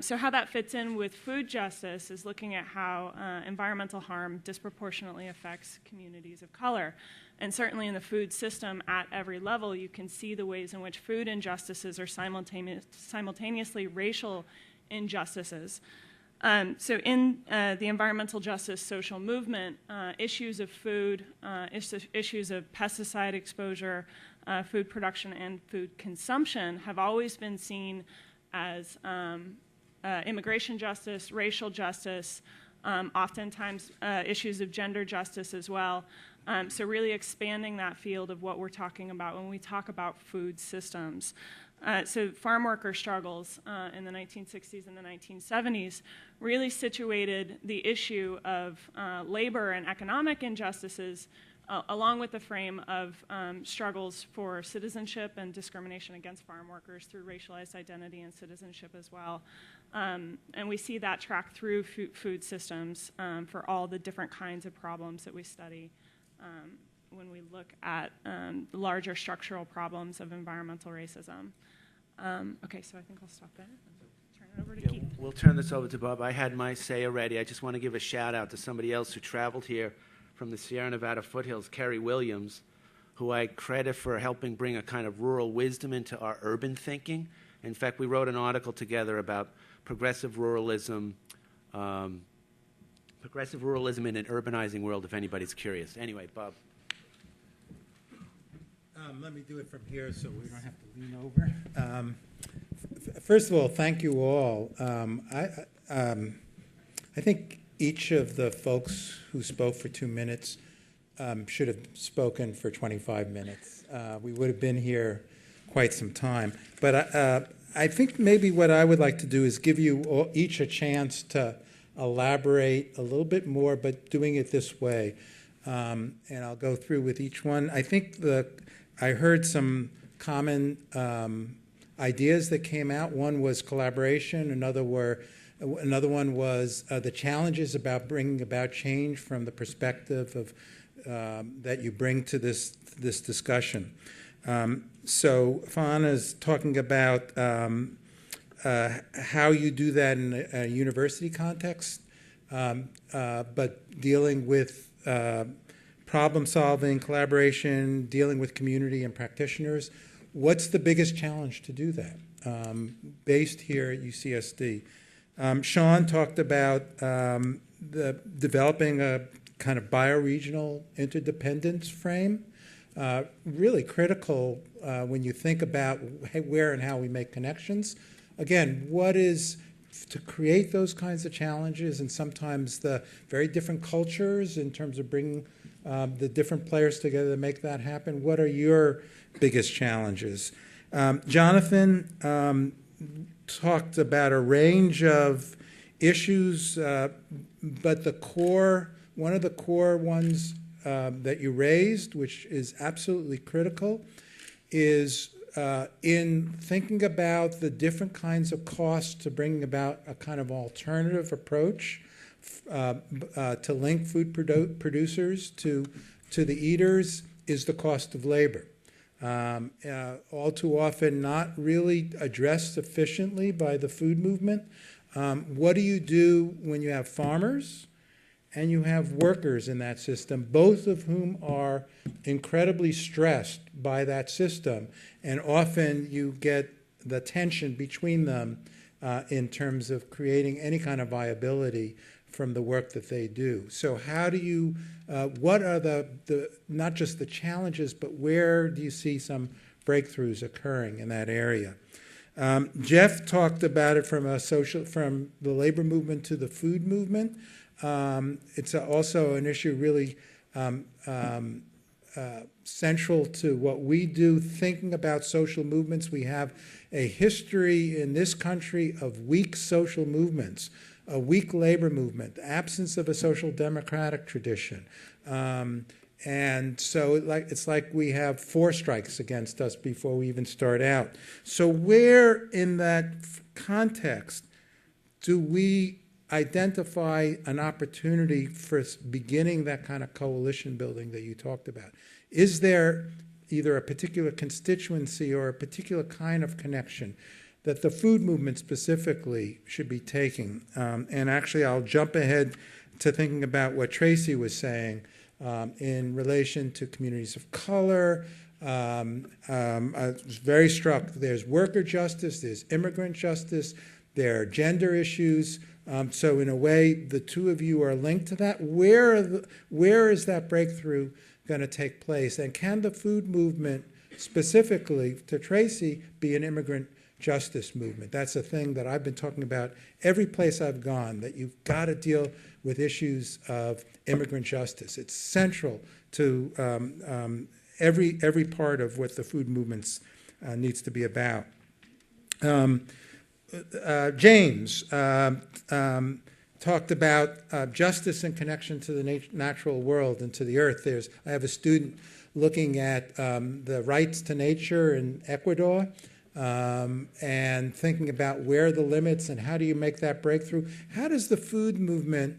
[SPEAKER 10] So how that fits in with food justice is looking at how environmental harm disproportionately affects communities of color. And certainly in the food system at every level, you can see the ways in which food injustices are simultaneously racial injustices. So in the environmental justice social movement, issues of food, issues of pesticide exposure, food production, and food consumption have always been seen as immigration justice, racial justice, oftentimes issues of gender justice as well. So really expanding that field of what we're talking about when we talk about food systems. So farm worker struggles in the 1960s and the 1970s really situated the issue of labor and economic injustices along with the frame of struggles for citizenship and discrimination against farm workers through racialized identity and citizenship as well. And we see that track through food systems for all the different kinds of problems that we study when we look at the larger structural problems of environmental racism. Okay, so I think I'll stop there. Turn it over to Keith.
[SPEAKER 1] We'll turn this over to Bob. I had my say already. I just want to give a shout out to somebody else who traveled here from the Sierra Nevada foothills, Kerry Williams, who I credit for helping bring a kind of rural wisdom into our urban thinking. In fact, we wrote an article together about progressive ruralism in an urbanizing world, if anybody's curious. Anyway, Bob.
[SPEAKER 2] Let me do it from here so we don't have to lean over. First of all, thank you all. I think each of the folks who spoke for 2 minutes should have spoken for 25 minutes. We would have been here quite some time. But I think maybe what I would like to do is give you all, each a chance to elaborate a little bit more, but doing it this way. And I'll go through with each one. I think I heard some common ideas that came out. One was collaboration. Another one was the challenges about bringing about change from the perspective of that you bring to this discussion. So Fawn is talking about how you do that in a university context, but dealing with problem solving, collaboration, dealing with community and practitioners. What's the biggest challenge to do that based here at UCSD? Sean talked about developing a kind of bioregional interdependence frame, really critical when you think about where and how we make connections. Again, what is to create those kinds of challenges and sometimes the very different cultures in terms of bringing the different players together to make that happen? What are your biggest challenges? Jonathan talked about a range of issues, but one of the core ones that you raised, which is absolutely critical, is in thinking about the different kinds of costs to bring about a kind of alternative approach to link food producers to the eaters is the cost of labor. All too often not really addressed sufficiently by the food movement. What do you do when you have farmers and you have workers in that system, both of whom are incredibly stressed by that system, and often you get the tension between them in terms of creating any kind of viability from the work that they do. So how do you, what are the not just the challenges, but where do you see some breakthroughs occurring in that area? Jeff talked about it from the labor movement to the food movement. It's also an issue really central to what we do, thinking about social movements. We have a history in this country of weak social movements, a weak labor movement, the absence of a social democratic tradition. And so it's like we have 4 strikes against us before we even start out. So where in that context do we identify an opportunity for beginning that kind of coalition building that you talked about? Is there either a particular constituency or a particular kind of connection that the food movement specifically should be taking? And actually, I'll jump ahead to thinking about what Tracy was saying in relation to communities of color. I was very struck. There's worker justice, there's immigrant justice, there are gender issues. So in a way, the two of you are linked to that. Where is that breakthrough going to take place? And can the food movement, specifically to Tracy, be an immigrant justice movement? That's a thing that I've been talking about every place I've gone, that you've got to deal with issues of immigrant justice. It's central to every part of what the food movement needs to be about. James talked about justice in connection to the natural world and to the earth. I have a student looking at the rights to nature in Ecuador, and thinking about where are the limits and how do you make that breakthrough. How does the food movement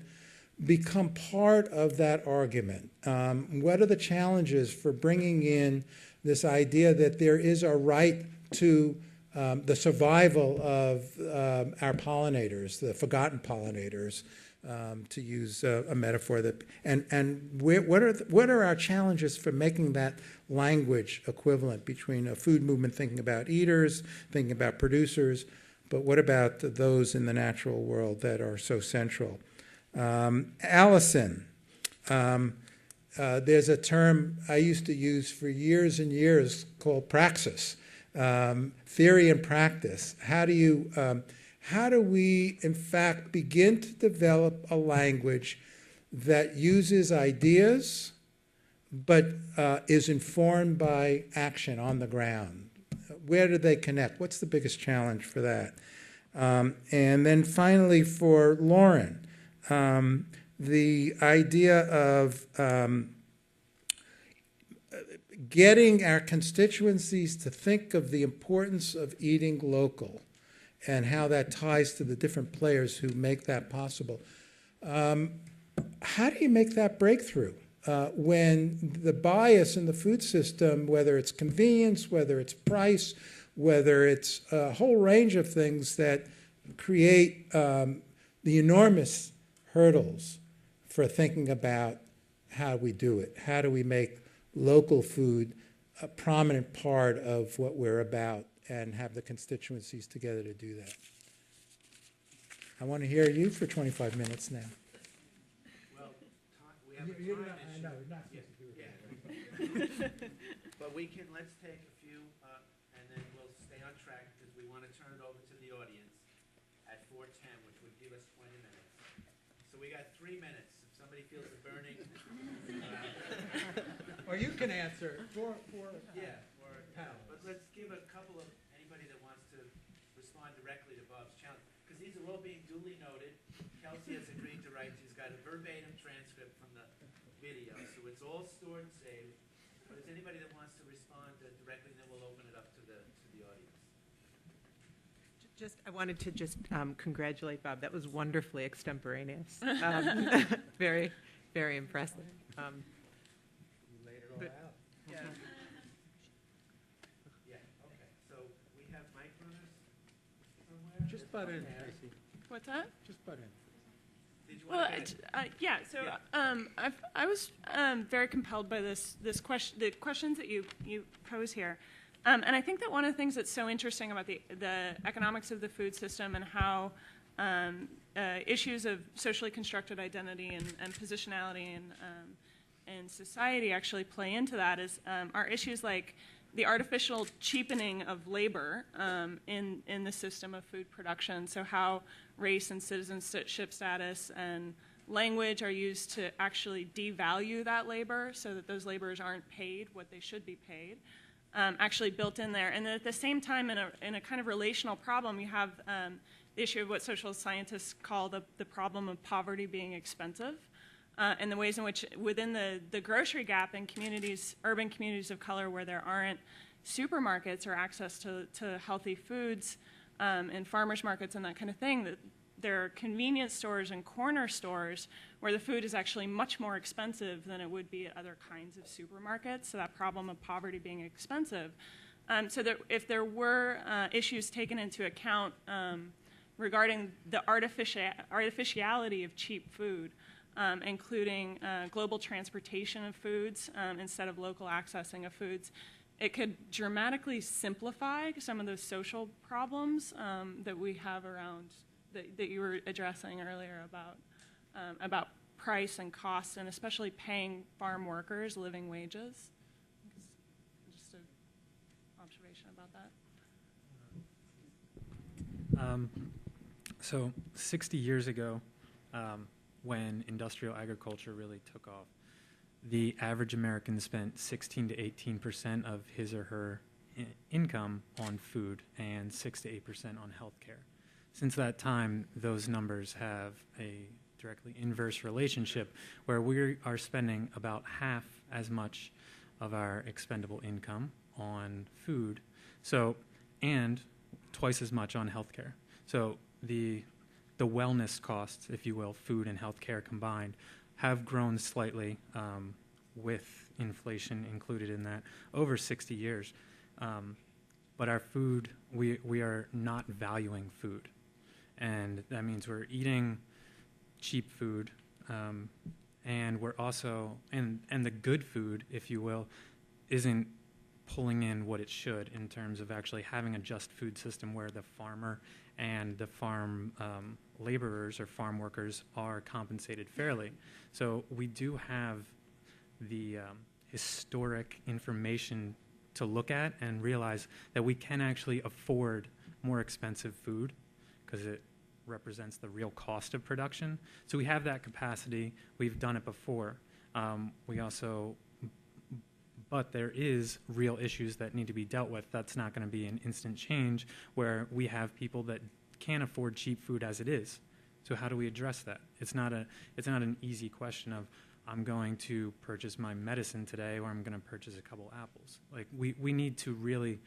[SPEAKER 2] become part of that argument? What are the challenges for bringing in this idea that there is a right to the survival of our pollinators, the forgotten pollinators, to use a metaphor that, and what are our challenges for making that language equivalent between a food movement thinking about eaters, thinking about producers, but what about those in the natural world that are so central? Allison, there's a term I used to use for years and years called praxis, theory and practice. How do we, in fact, begin to develop a language that uses ideas but is informed by action on the ground? Where do they connect? What's the biggest challenge for that? And then finally for Lauren, the idea of getting our constituencies to think of the importance of eating local and how that ties to the different players who make that possible. How do you make that breakthrough when the bias in the food system, whether it's convenience, whether it's price, whether it's a whole range of things that create the enormous hurdles for thinking about how we do it? How do we make local food a prominent part of what we're about and have the constituencies together to do that? I want to hear you for 25 minutes now.
[SPEAKER 1] Well, we have a time issue. I know, not supposed to do it. But let's take a few, and then we'll stay on track because we want to turn it over to the audience at 4:10, which would give us 20 minutes. So we got 3 minutes. If somebody feels a burning...
[SPEAKER 2] Or you can answer for
[SPEAKER 1] panel. But let's give a couple of anybody that wants to respond directly to Bob's challenge, because these are all being duly noted. Kelsey has agreed to write. She's got a verbatim transcript from the video, so it's all stored and saved. But is anybody that wants to respond directly, then we'll open it up to the audience.
[SPEAKER 3] I wanted to congratulate Bob. That was wonderfully extemporaneous. Very, very impressive.
[SPEAKER 2] You laid it all out.
[SPEAKER 3] Yeah.
[SPEAKER 1] Yeah, okay. So we have mic runners somewhere?
[SPEAKER 2] Just butt in, Tracy.
[SPEAKER 10] What's that?
[SPEAKER 2] Just butt in.
[SPEAKER 1] Did you
[SPEAKER 10] Well,
[SPEAKER 1] want to
[SPEAKER 10] yeah. So I was very compelled by the questions that you pose here, and I think that one of the things that's so interesting about the economics of the food system and how issues of socially constructed identity and positionality and society actually play into that is are issues like the artificial cheapening of labor in the system of food production. So how race and citizenship status and language are used to actually devalue that labor so that those laborers aren't paid what they should be paid, actually built in there. And then at the same time, in a kind of relational problem, you have the issue of what social scientists call the problem of poverty being expensive. And the ways in which within the grocery gap in communities, urban communities of color where there aren't supermarkets or access to healthy foods and farmers markets and that kind of thing, that there are convenience stores and corner stores where the food is actually much more expensive than it would be at other kinds of supermarkets. So that problem of poverty being expensive. So that if there were issues taken into account regarding the artificiality of cheap food, including global transportation of foods instead of local accessing of foods, it could dramatically simplify some of those social problems that we have around, that you were addressing earlier about price and cost, and especially paying farm workers living wages. Just an observation about that.
[SPEAKER 5] So 60 years ago, when industrial agriculture really took off, the average American spent 16 to 18% of his or her income on food and 6 to 8% on healthcare. since that time, those numbers have a directly inverse relationship where we are spending about half as much of our expendable income on food, and twice as much on healthcare. So the wellness costs, if you will, food and healthcare combined, have grown slightly with inflation included in that over 60 years. But our food, we are not valuing food. And that means we're eating cheap food, and we're also, and the good food, if you will, isn't pulling in what it should in terms of actually having a just food system where the farmer and the farm laborers or farm workers are compensated fairly. So we do have the historic information to look at and realize that we can actually afford more expensive food because it represents the real cost of production. So we have that capacity. We've done it before. But there is real issues that need to be dealt with. That's not going to be an instant change where we have people that can't afford cheap food as it is. So how do we address that? It's not an easy question of I'm going to purchase my medicine today or I'm going to purchase a couple apples. Like we need to really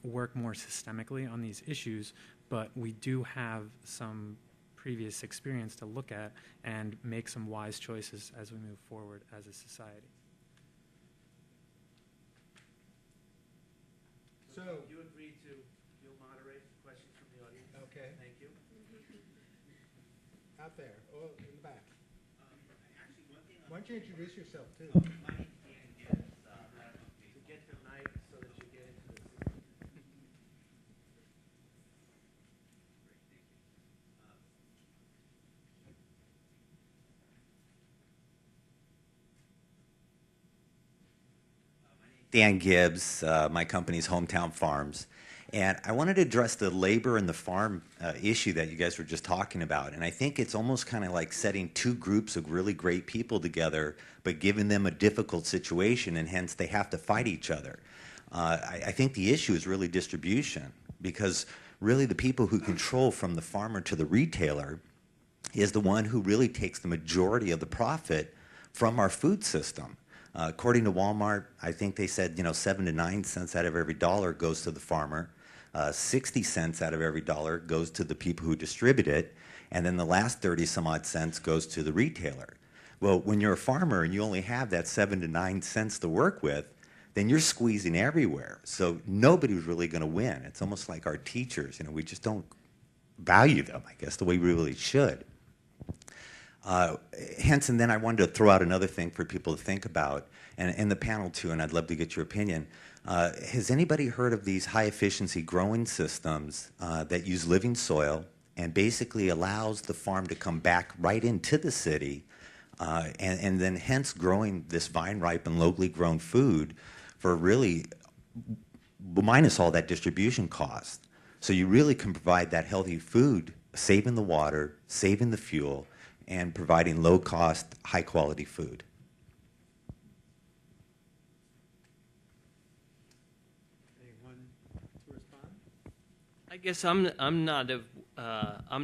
[SPEAKER 5] work more systemically on these issues, but we do have some previous experience to look at and make some wise choices as we move forward as a society.
[SPEAKER 2] So,
[SPEAKER 1] You agree you'll moderate questions from the audience?
[SPEAKER 2] okay,
[SPEAKER 1] Thank you.
[SPEAKER 2] out there, oh, in the back. Why don't you introduce yourself too?
[SPEAKER 1] To get the mic so that you get into the system.
[SPEAKER 11] Dan Gibbs, my company's Hometown Farms. And I wanted to address the labor and the farm issue that you guys were just talking about. And I think it's almost kind of like setting two groups of really great people together, but giving them a difficult situation, and hence they have to fight each other. I think the issue is really distribution, because really the people who control from the farmer to the retailer is the one who really takes the majority of the profit from our food system. According to Walmart, I think they said 7 to 9 cents out of every dollar goes to the farmer. 60 cents out of every dollar goes to the people who distribute it, and then the last 30 some odd cents goes to the retailer. Well, when you're a farmer and you only have that 7 to 9 cents to work with, then you're squeezing everywhere. So nobody's really going to win. It's almost like our teachers, we just don't value them, I guess, the way we really should. Hence, and then I wanted to throw out another thing for people to think about, and the panel too, and I'd love to get your opinion. Has anybody heard of these high-efficiency growing systems that use living soil and basically allows the farm to come back right into the city, and then hence growing this vine-ripe and locally grown food for really minus all that distribution cost? So you really can provide that healthy food, saving the water, saving the fuel, and providing low-cost, high-quality food.
[SPEAKER 2] Anyone to respond?
[SPEAKER 4] I guess I'm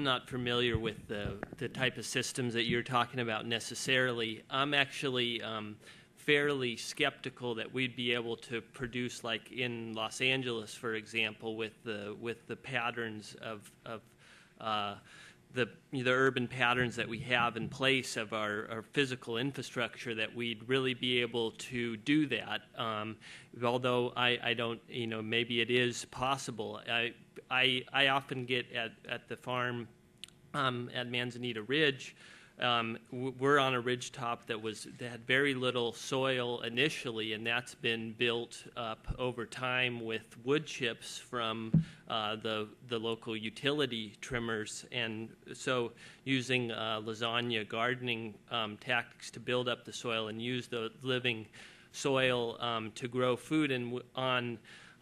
[SPEAKER 4] not familiar with the type of systems that you're talking about necessarily. I'm actually fairly skeptical that we'd be able to produce, like in Los Angeles, for example, with the patterns of the urban patterns that we have in place of our physical infrastructure, that we'd really be able to do that. Although I don't, maybe it is possible. I often get at the farm at Manzanita Ridge. We're on a ridge top that had very little soil initially, and that's been built up over time with wood chips from the local utility trimmers, and so using lasagna gardening tactics to build up the soil and use the living soil to grow food. And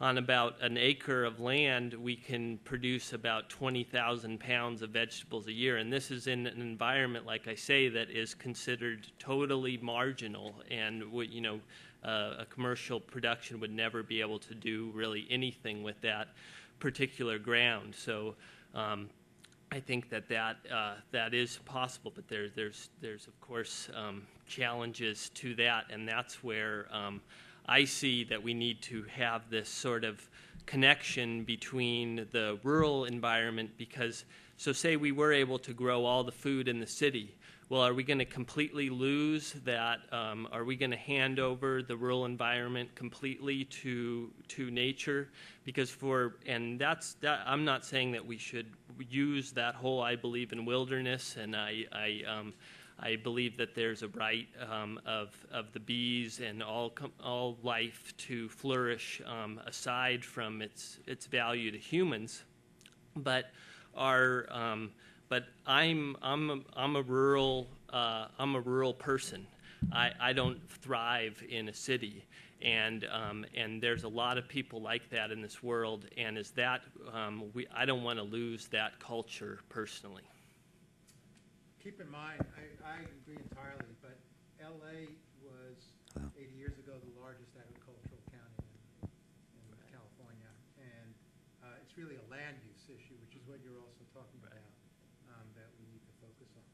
[SPEAKER 4] on about an acre of land, we can produce about 20,000 pounds of vegetables a year. And this is in an environment, like I say, that is considered totally marginal. And, a commercial production would never be able to do really anything with that particular ground. So I think that is possible, but there's of course challenges to that, and that's where I see that we need to have this sort of connection between the rural environment, because so say we were able to grow all the food in the city. Well, are we going to completely lose that? Are we going to hand over the rural environment completely to nature? Because I'm not saying that we should use that whole. I believe in wilderness, and I believe that there's a right of the bees and all life to flourish aside from its value to humans, but I'm a rural person. I don't thrive in a city, and there's a lot of people like that in this world. And I don't want to lose that culture personally.
[SPEAKER 2] Keep in mind, I agree entirely, but LA was 80 years ago the largest agricultural county in California, and it's really a land use issue, which is what you're also talking about, that we need to focus on.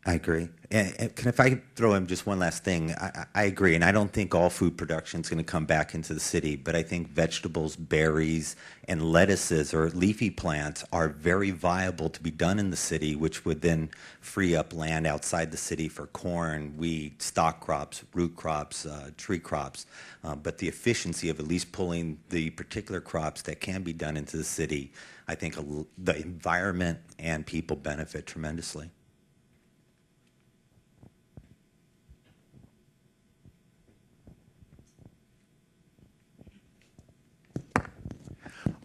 [SPEAKER 11] I agree. And if I throw in just one last thing, I agree, and I don't think all food production is going to come back into the city, but I think vegetables, berries, and lettuces or leafy plants are very viable to be done in the city, which would then free up land outside the city for corn, wheat, stock crops, root crops, tree crops. But the efficiency of at least pulling the particular crops that can be done into the city, I think the environment and people benefit tremendously.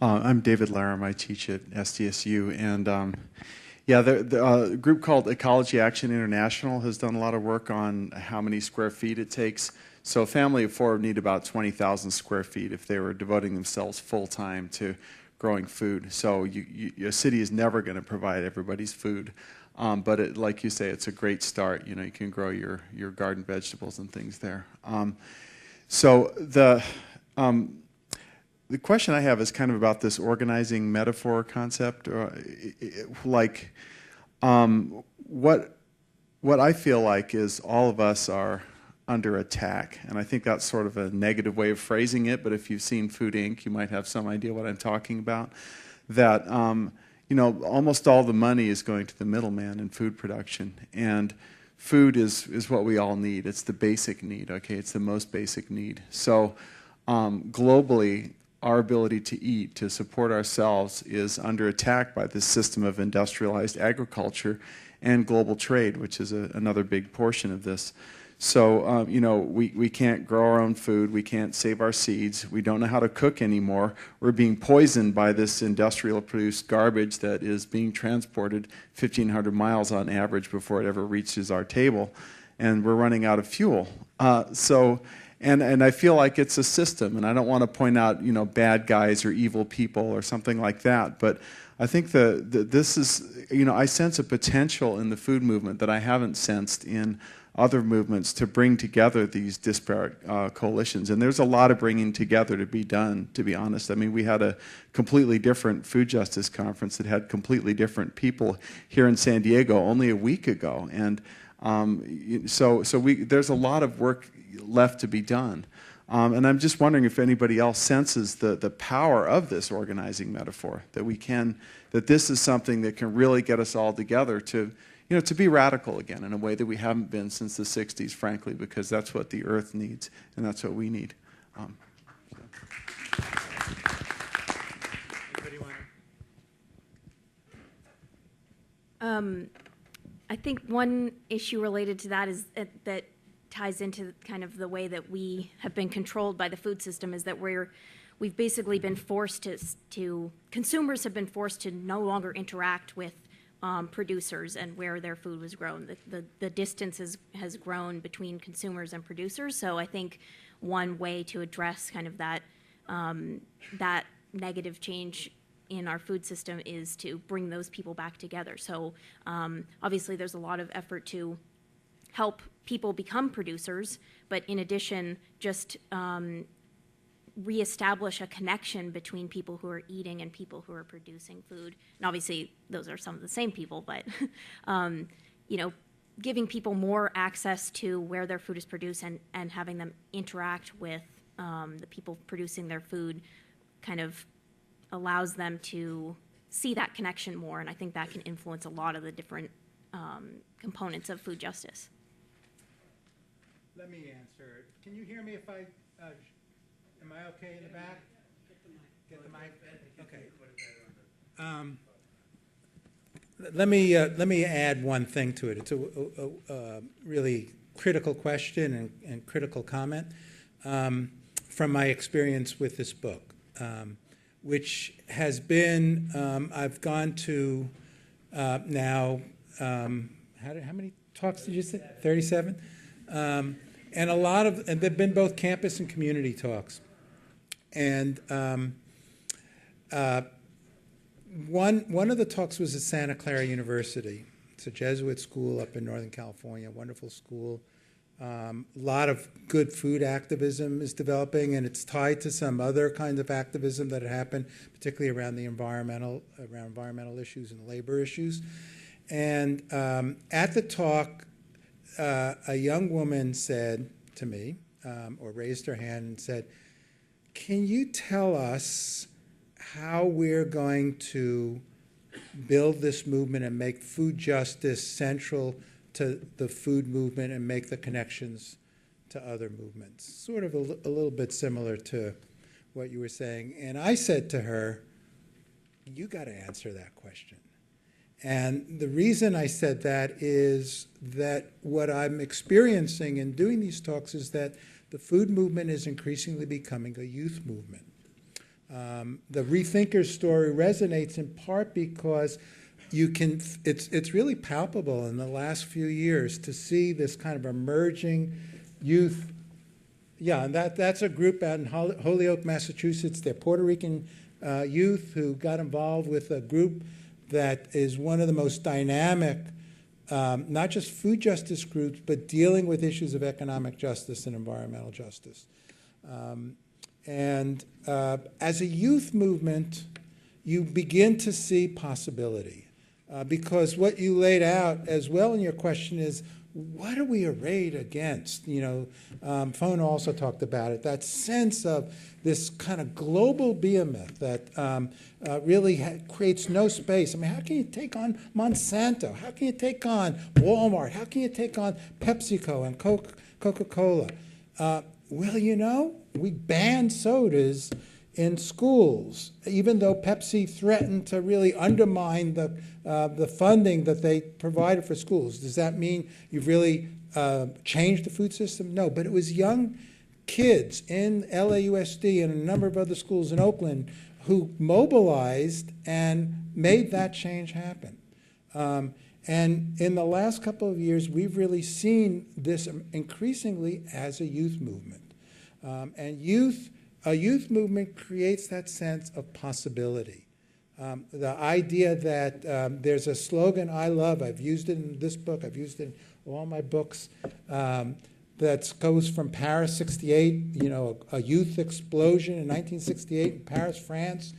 [SPEAKER 12] I'm David Laram. I teach at SDSU, and the group called Ecology Action International has done a lot of work on how many square feet it takes. So a family of four would need about 20,000 square feet if they were devoting themselves full-time to growing food. So a city is never going to provide everybody's food, but like you say, it's a great start. You can grow your garden vegetables and things there. The question I have is kind of about this organizing metaphor concept. What I feel like is all of us are under attack, and I think that's sort of a negative way of phrasing it, but if you've seen Food Inc., you might have some idea what I'm talking about. That almost all the money is going to the middleman in food production, and food is what we all need. It's the basic need, okay? It's the most basic need. So globally, our ability to eat, to support ourselves, is under attack by this system of industrialized agriculture and global trade, which is another big portion of this. So, we can't grow our own food. We can't save our seeds. We don't know how to cook anymore. We're being poisoned by this industrial-produced garbage that is being transported 1,500 miles on average before it ever reaches our table. And we're running out of fuel. And I feel like it's a system, and I don't want to point out, bad guys or evil people or something like that, but I think this is, I sense a potential in the food movement that I haven't sensed in other movements to bring together these disparate coalitions. And there's a lot of bringing together to be done, to be honest. I mean, we had a completely different food justice conference that had completely different people here in San Diego only a week ago. And there's a lot of work left to be done. And I'm just wondering if anybody else senses the power of this organizing metaphor, that this is something that can really get us all together to be radical again in a way that we haven't been since the 60s, frankly, because that's what the earth needs, and that's what we need.
[SPEAKER 9] I think one issue related to that is that ties into kind of the way that we have been controlled by the food system, is that we've basically been forced to consumers have been forced to no longer interact with producers and where their food was grown. The distance has grown between consumers and producers. So I think one way to address kind of that negative change in our food system is to bring those people back together. So obviously there's a lot of effort to help people become producers, but in addition, just reestablish a connection between people who are eating and people who are producing food. And obviously, those are some of the same people, but you know, giving people more access to where their food is produced and having them interact with the people producing their food kind of allows them to see that connection more, and I think that can influence a lot of the different components of food justice.
[SPEAKER 2] Let me answer. Can you hear me if I, am I okay in the back? Get the mic. Okay. Let me add one thing to it. It's a really critical question and critical comment from my experience with this book, which has been, I've gone to now, how many talks did you say? 37? And a lot of, and they've been both campus and community talks. And one of the talks was at Santa Clara University. It's a Jesuit school up in Northern California, wonderful school. A lot of good food activism is developing, and it's tied to some other kinds of activism that had happened, particularly around the environmental issues and labor issues. And at the talk, a young woman said to me, or raised her hand and said, "Can you tell us how we're going to build this movement and make food justice central to the food movement and make the connections to other movements?" Sort of a little bit similar to what you were saying. And I said to her, "You got to answer that question." And the reason I said that is that what I'm experiencing in doing these talks is that the food movement is increasingly becoming a youth movement. The Rethinkers story resonates in part because you can, it's really palpable in the last few years to see this kind of emerging youth. Yeah, and that's a group out in Holyoke, Massachusetts. They're Puerto Rican youth who got involved with a group that is one of the most dynamic, not just food justice groups, but dealing with issues of economic justice and environmental justice. And as a youth movement, you begin to see possibility. Because what you laid out as well in your question is, what are we arrayed against? You know, Fona also talked about it, that sense of this kind of global behemoth that really creates no space. I mean, how can you take on Monsanto? How can you take on Walmart? How can you take on PepsiCo and Coca-Cola? Well, you know, we banned sodas in schools, even though Pepsi threatened to really undermine the funding that they provided for schools. Does that mean you've really changed the food system? No, but it was young kids in LAUSD and a number of other schools in Oakland who mobilized and made that change happen. And in the last couple of years, we've really seen this increasingly as a youth movement. And a youth movement creates that sense of possibility. The idea that there's a slogan I love, I've used it in this book, I've used it in all my books, that goes from Paris 68, you know, a youth explosion in 1968 in Paris, France,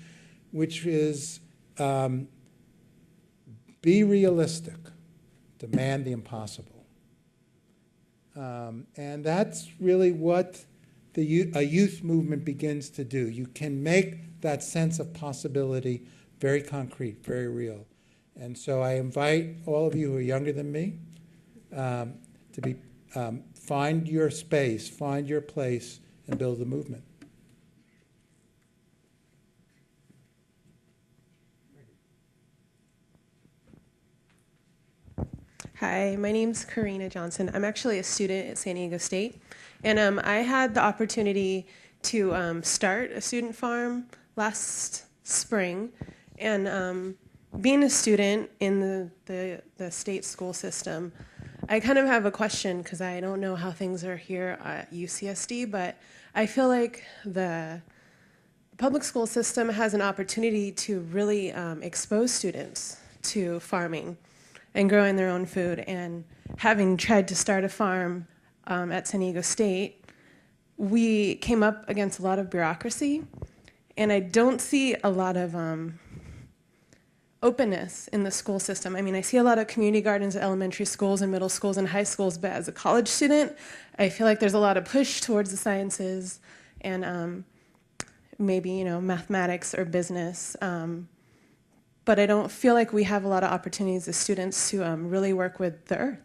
[SPEAKER 2] which is be realistic, demand the impossible. And that's really what a youth movement begins to do. You can make that sense of possibility very concrete, very real. And so I invite all of you who are younger than me to be find your space, find your place, and build the movement.
[SPEAKER 13] Hi, my name's Karina Johnson. I'm actually a student at San Diego State, and I had the opportunity to start a student farm last spring, and being a student in the state school system, I kind of have a question because I don't know how things are here at UCSD, but I feel like the public school system has an opportunity to really expose students to farming and growing their own food. And having tried to start a farm at San Diego State, we came up against a lot of bureaucracy, and I don't see a lot of openness in the school system. I mean, I see a lot of community gardens at elementary schools and middle schools and high schools, but as a college student, I feel like there's a lot of push towards the sciences and maybe, you know, mathematics or business. But I don't feel like we have a lot of opportunities as students to really work with the earth.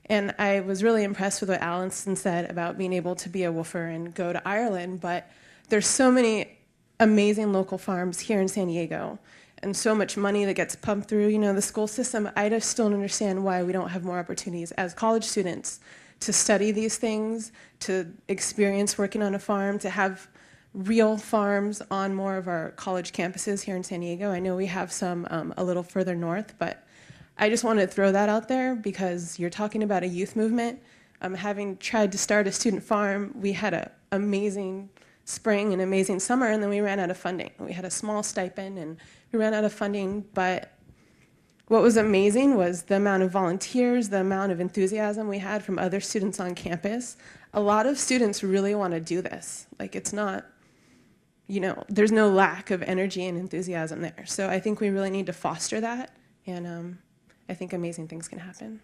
[SPEAKER 13] And I was really impressed with what Allison said about being able to be a woofer and go to Ireland, but there's so many amazing local farms here in San Diego and so much money that gets pumped through, you know, the school system. I just don't understand why we don't have more opportunities as college students to study these things, to experience working on a farm, to have real farms on more of our college campuses here in San Diego. I know we have some a little further north, but I just wanted to throw that out there because you're talking about a youth movement. Having tried to start a student farm, we had an amazing spring and amazing summer, and then we ran out of funding. We had a small stipend, and we ran out of funding, but what was amazing was the amount of volunteers, the amount of enthusiasm we had from other students on campus. A lot of students really want to do this. Like, it's not, you know, there's no lack of energy and enthusiasm there. So I think we really need to foster that, and I think amazing things can happen.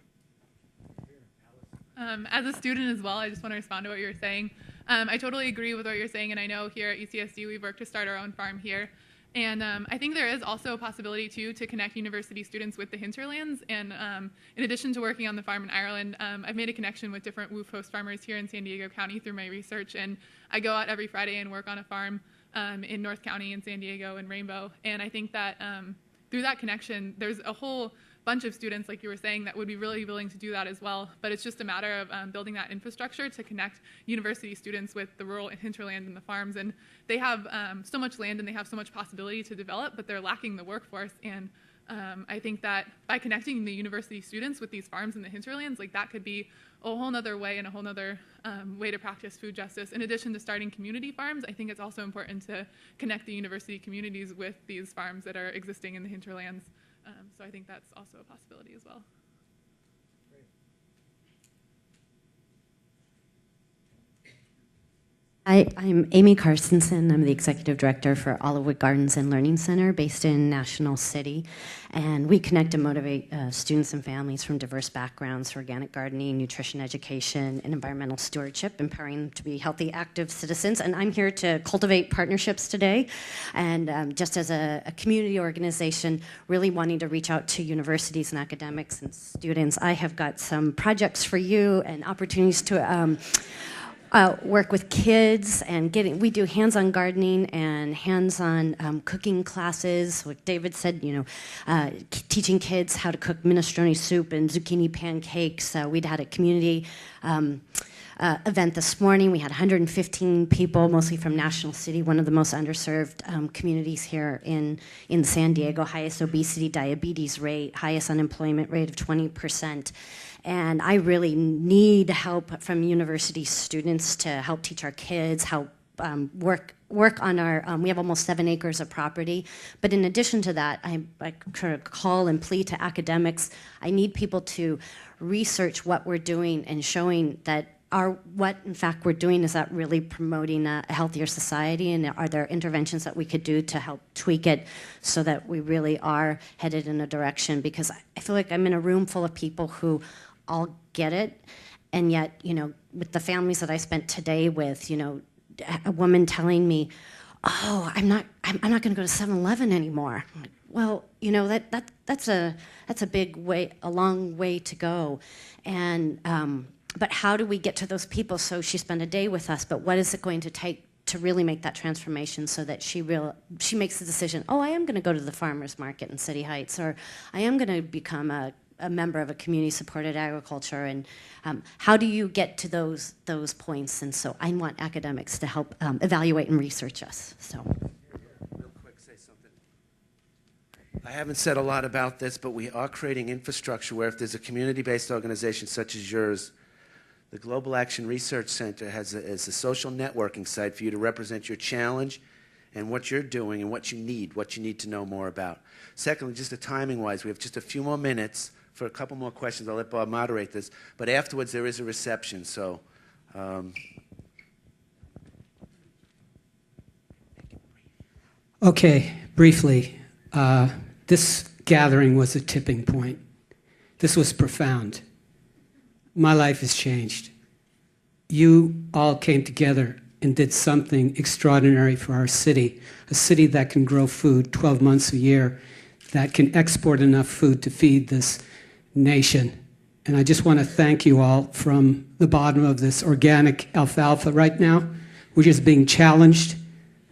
[SPEAKER 8] As a student as well, I just want to respond to what you were saying. I totally agree with what you're saying, and I know here at UCSD we've worked to start our own farm here. And I think there is also a possibility, too, to connect university students with the hinterlands. And in addition to working on the farm in Ireland, I've made a connection with different woof host farmers here in San Diego County through my research. And I go out every Friday and work on a farm in North County, in San Diego, and Rainbow. And I think that through that connection, there's a whole bunch of students, like you were saying, that would be really willing to do that as well. But it's just a matter of building that infrastructure to connect university students with the rural hinterland and the farms. And they have so much land and they have so much possibility to develop, but they're lacking the workforce. And I think that by connecting the university students with these farms in the hinterlands, like that could be a whole nother way and a whole nother way to practice food justice. In addition to starting community farms, I think it's also important to connect the university communities with these farms that are existing in the hinterlands. So I think that's also a possibility as well.
[SPEAKER 14] Hi, I'm Amy Carstensen. I'm the Executive Director for Olivewood Gardens and Learning Center based in National City. And we connect and motivate students and families from diverse backgrounds for organic gardening, nutrition education, and environmental stewardship, empowering them to be healthy, active citizens. And I'm here to cultivate partnerships today. And just as a community organization, really wanting to reach out to universities and academics and students, I have got some projects for you and opportunities to work with kids and we do hands-on gardening and hands-on cooking classes. Like David said, you know, teaching kids how to cook minestrone soup and zucchini pancakes. We'd had a community event this morning. We had 115 people, mostly from National City, one of the most underserved communities here in San Diego. Highest obesity, diabetes rate, highest unemployment rate of 20%. And I really need help from university students to help teach our kids, help work on our, we have almost 7 acres of property. But in addition to that, I kind of call and plead to academics. I need people to research what we're doing and showing that what in fact we're doing, is that really promoting a healthier society, and are there interventions that we could do to help tweak it so that we really are headed in a direction? Because I feel like I'm in a room full of people who all get it, and yet, you know, with the families that I spent today with, you know, a woman telling me, oh, I'm not going to go to 7-Eleven anymore. I'm like, well, you know, that's a big way, a long way to go. And but how do we get to those people? So she spent a day with us, but what is it going to take to really make that transformation so that she makes the decision, oh, I am going to go to the farmer's market in City Heights, or I am going to become a member of a community-supported agriculture, and how do you get to those points? And so I want academics to help evaluate and research us. So,
[SPEAKER 1] real quick, say something. I haven't said a lot about this, but we are creating infrastructure where if there's a community-based organization such as yours, the Global Action Research Center is a social networking site for you to represent your challenge and what you're doing and what you need to know more about. Secondly, just the timing-wise, we have just a few more minutes for a couple more questions. I'll let Bob moderate this. But afterwards, there is a reception. So
[SPEAKER 15] Okay, briefly, this gathering was a tipping point. This was profound. My life has changed. You all came together and did something extraordinary for our city, a city that can grow food 12 months a year, that can export enough food to feed this nation. And I just want to thank you all from the bottom of this organic alfalfa right now. We're just being challenged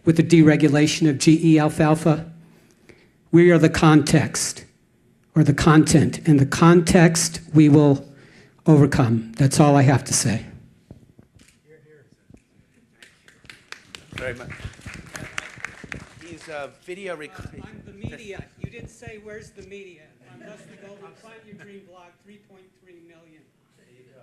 [SPEAKER 15] with the deregulation of GE alfalfa. We are the context, or the content, and the context we will overcome. That's all I have to say.
[SPEAKER 1] Very much. He's video recording.
[SPEAKER 15] I'm the media. You didn't say where's the media. I'm Leslie Goldman, Find Your Dream blog, 3.3 million. There you
[SPEAKER 16] go.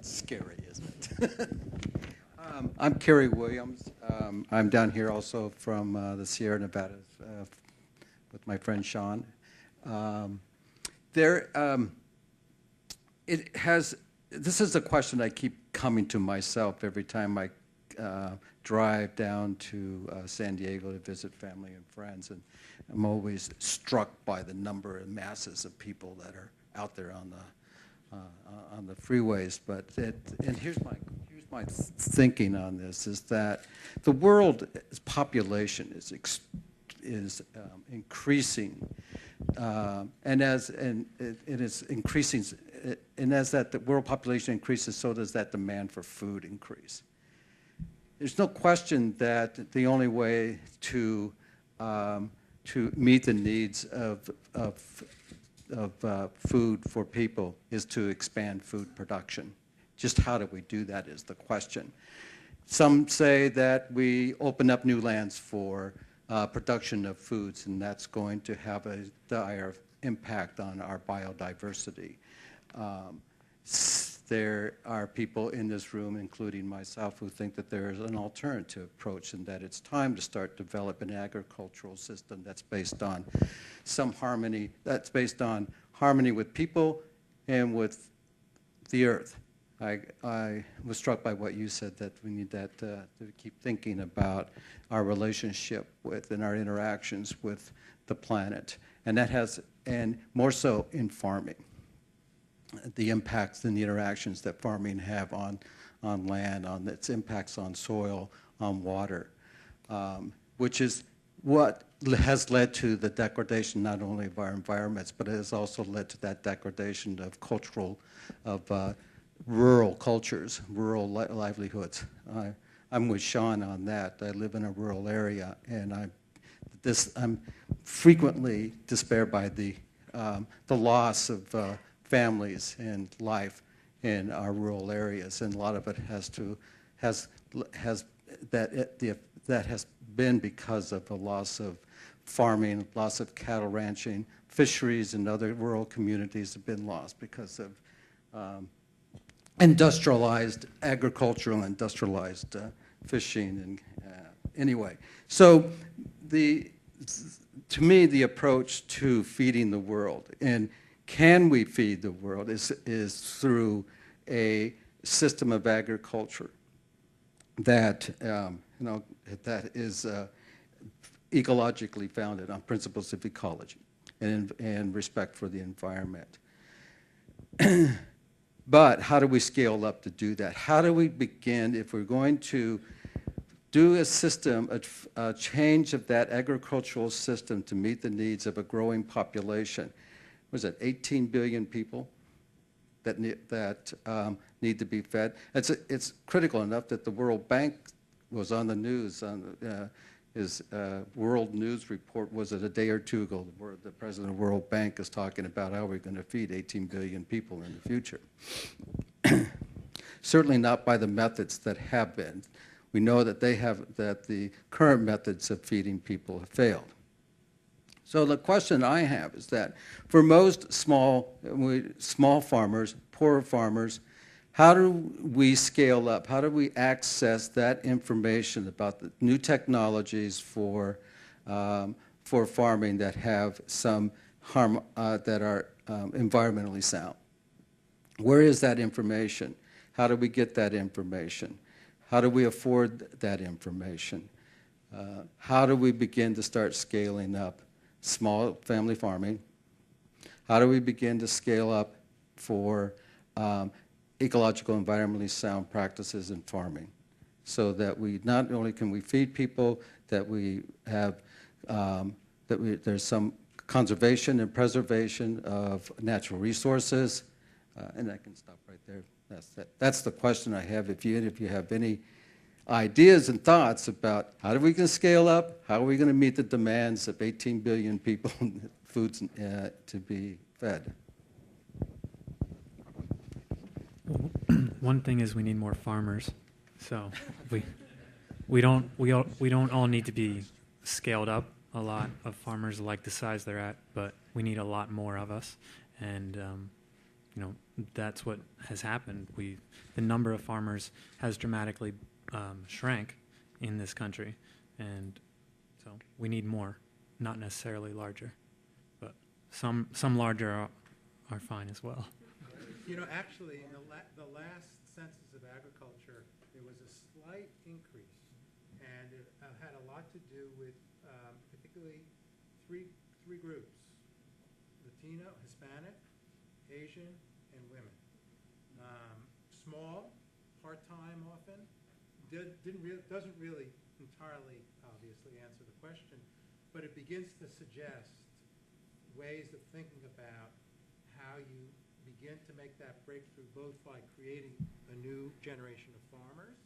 [SPEAKER 16] Scary, isn't it? I'm Kerry Williams. I'm down here also from the Sierra Nevadas with my friend Sean. This is a question I keep coming to myself every time I drive down to San Diego to visit family and friends, and I'm always struck by the number and masses of people that are out there on the freeways. And here's my thinking on this: is that the world's population is increasing, and it is increasing. And as the world population increases, so does that demand for food increase. There's no question that the only way to meet the needs of food for people is to expand food production. Just how do we do that is the question. Some say that we open up new lands for production of foods, and that's going to have a dire impact on our biodiversity. There are people in this room, including myself, who think that there is an alternative approach and that it's time to start developing an agricultural system that's based on some harmony, that's based on harmony with people and with the earth. I was struck by what you said, that we need to keep thinking about our relationship with and our interactions with the planet, and more so in farming. The impacts and the interactions that farming have on land, on its impacts on soil, on water, which is what has led to the degradation not only of our environments, but it has also led to that degradation of rural cultures, rural livelihoods. I'm with Sean on that. I live in a rural area, and I'm frequently despaired by the loss of families and life in our rural areas, and a lot of it has been because of the loss of farming, loss of cattle ranching, fisheries, and other rural communities have been lost because of industrialized agricultural, industrialized fishing, and anyway. So to me, the approach to feeding the world, and can we feed the world, is through a system of agriculture that that is ecologically founded on principles of ecology and respect for the environment. But how do we scale up to do that? How do we begin, if we're going to do a system, a change of that agricultural system to meet the needs of a growing population? Was it 18 billion people that need to be fed? It's critical enough that the World Bank was on the news. His World News Report was it a day or two ago, where the president of the World Bank is talking about how we're going to feed 18 billion people in the future. Certainly not by the methods that have been. We know that the current methods of feeding people have failed. So the question I have is that for most small farmers, poor farmers, how do we scale up? How do we access that information about the new technologies for farming that have some that are environmentally sound? Where is that information? How do we get that information? How do we afford that information? How do we begin to start scaling up small family farming? How do we begin to scale up for ecological, environmentally sound practices in farming, so that we not only can we feed people, that we have there's some conservation and preservation of natural resources, and I can stop right there. That's the question I have. If you have any ideas and thoughts about how we can scale up, how are we going to meet the demands of 18 billion people foods to be fed.
[SPEAKER 5] One thing is we need more farmers. So we don't all need to be scaled up. A lot of farmers like the size they're at, but we need a lot more of us, and that's what has happened. The number of farmers has dramatically shrank in this country, and so we need more, not necessarily larger, but some larger are fine as well.
[SPEAKER 2] Actually, in the last census of agriculture, there was a slight increase, and it had a lot to do with particularly three groups: Latino, Hispanic, Asian, and women. Small, part-time often, doesn't really entirely, obviously, answer the question, but it begins to suggest ways of thinking about how you begin to make that breakthrough, both by creating a new generation of farmers,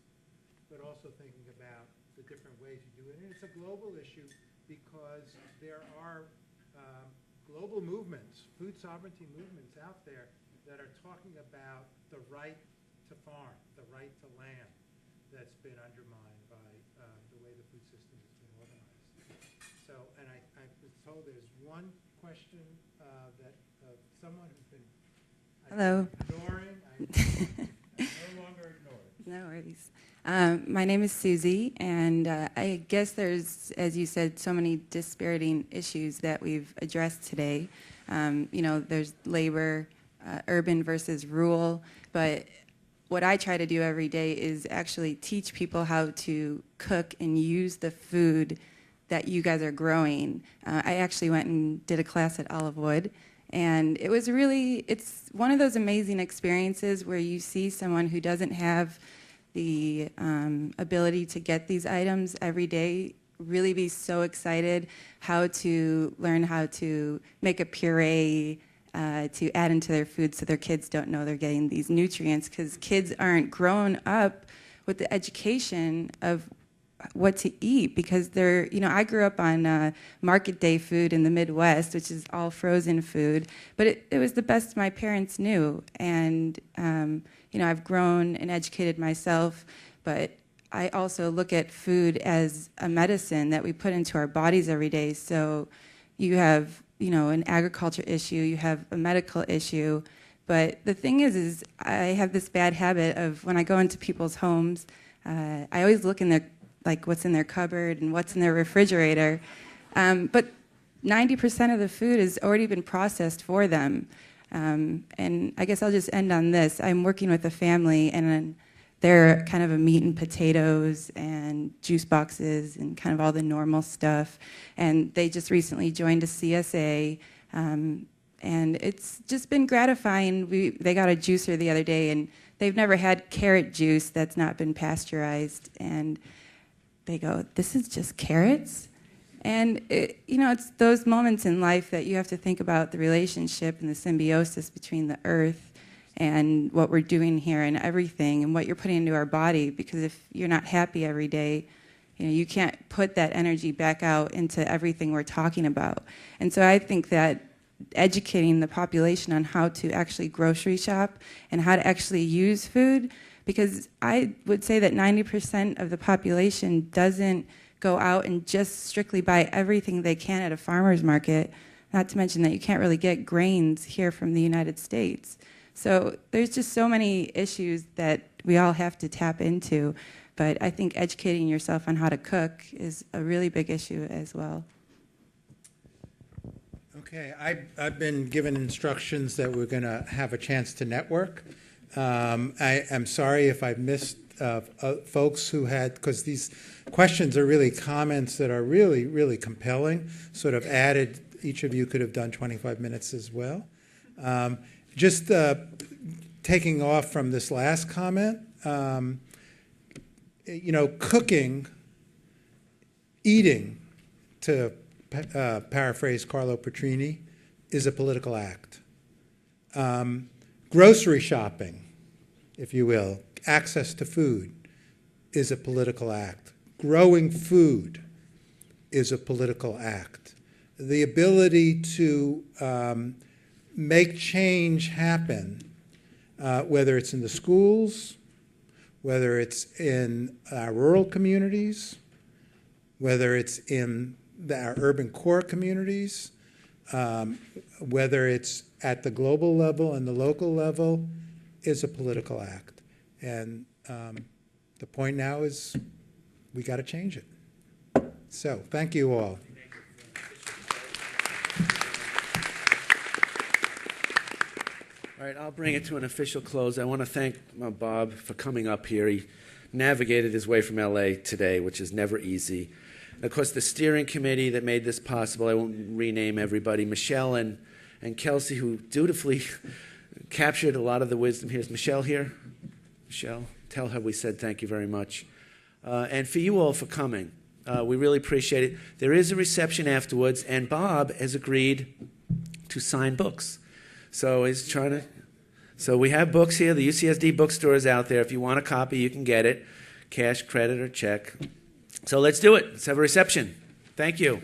[SPEAKER 2] but also thinking about the different ways you do it. And it's a global issue because there are global movements, food sovereignty movements out there that are talking about the right to farm, the right to land that's been undermined by the way the food system has been organized. So, and I was told there's one question that someone who's been ignoring. I'm no longer ignored.
[SPEAKER 17] No worries. My name is Susie, and I guess there's, as you said, so many dispiriting issues that we've addressed today. There's labor, urban versus rural, but what I try to do every day is actually teach people how to cook and use the food that you guys are growing. I actually went and did a class at Olivewood, and it's one of those amazing experiences where you see someone who doesn't have the ability to get these items every day really be so excited how to learn how to make a puree to add into their food so their kids don't know they're getting these nutrients, because kids aren't grown up with the education of what to eat, because I grew up on market day food in the Midwest, which is all frozen food, but it was the best my parents knew. And I've grown and educated myself, but I also look at food as a medicine that we put into our bodies every day. So you have an agriculture issue, you have a medical issue, but the thing is I have this bad habit of when I go into people's homes, I always look in their what's in their cupboard and what's in their refrigerator. But 90% of the food has already been processed for them. And I guess I'll just end on this. I'm working with a family, and they're kind of a meat and potatoes and juice boxes and kind of all the normal stuff. And they just recently joined a CSA. And it's just been gratifying. They got a juicer the other day, and they've never had carrot juice that's not been pasteurized. And they go, "This is just carrots?" And it's those moments in life that you have to think about the relationship and the symbiosis between the earth and what we're doing here and everything and what you're putting into our body, because if you're not happy every day, you can't put that energy back out into everything we're talking about. And so I think that educating the population on how to actually grocery shop and how to actually use food, because I would say that 90% of the population doesn't go out and just strictly buy everything they can at a farmer's market, not to mention that you can't really get grains here from the United States. So there's just so many issues that we all have to tap into, but I think educating yourself on how to cook is a really big issue as well.
[SPEAKER 2] Okay, I've been given instructions that we're going to have a chance to network. I am sorry if I missed folks who had, because these questions are really comments that are really, really compelling, sort of added, each of you could have done 25 minutes as well. Just taking off from this last comment, cooking, eating, to paraphrase Carlo Petrini, is a political act. Grocery shopping, if you will, access to food, is a political act. Growing food is a political act. The ability to make change happen, whether it's in the schools, whether it's in our rural communities, whether it's in our urban core communities, whether it's at the global level and the local level, is a political act. And the point now is we got to change it. So thank you all.
[SPEAKER 1] All right, I'll bring it to an official close. I want to thank Bob for coming up here. He navigated his way from LA today, which is never easy. And of course, the steering committee that made this possible, I won't rename everybody, Michelle and Kelsey, who dutifully captured a lot of the wisdom here. Is Michelle here? Michelle, tell her we said thank you very much. And for you all for coming. We really appreciate it. There is a reception afterwards, and Bob has agreed to sign books. So he's trying to. So we have books here. The UCSD bookstore is out there. If you want a copy, you can get it, cash, credit, or check. So let's do it. Let's have a reception. Thank you.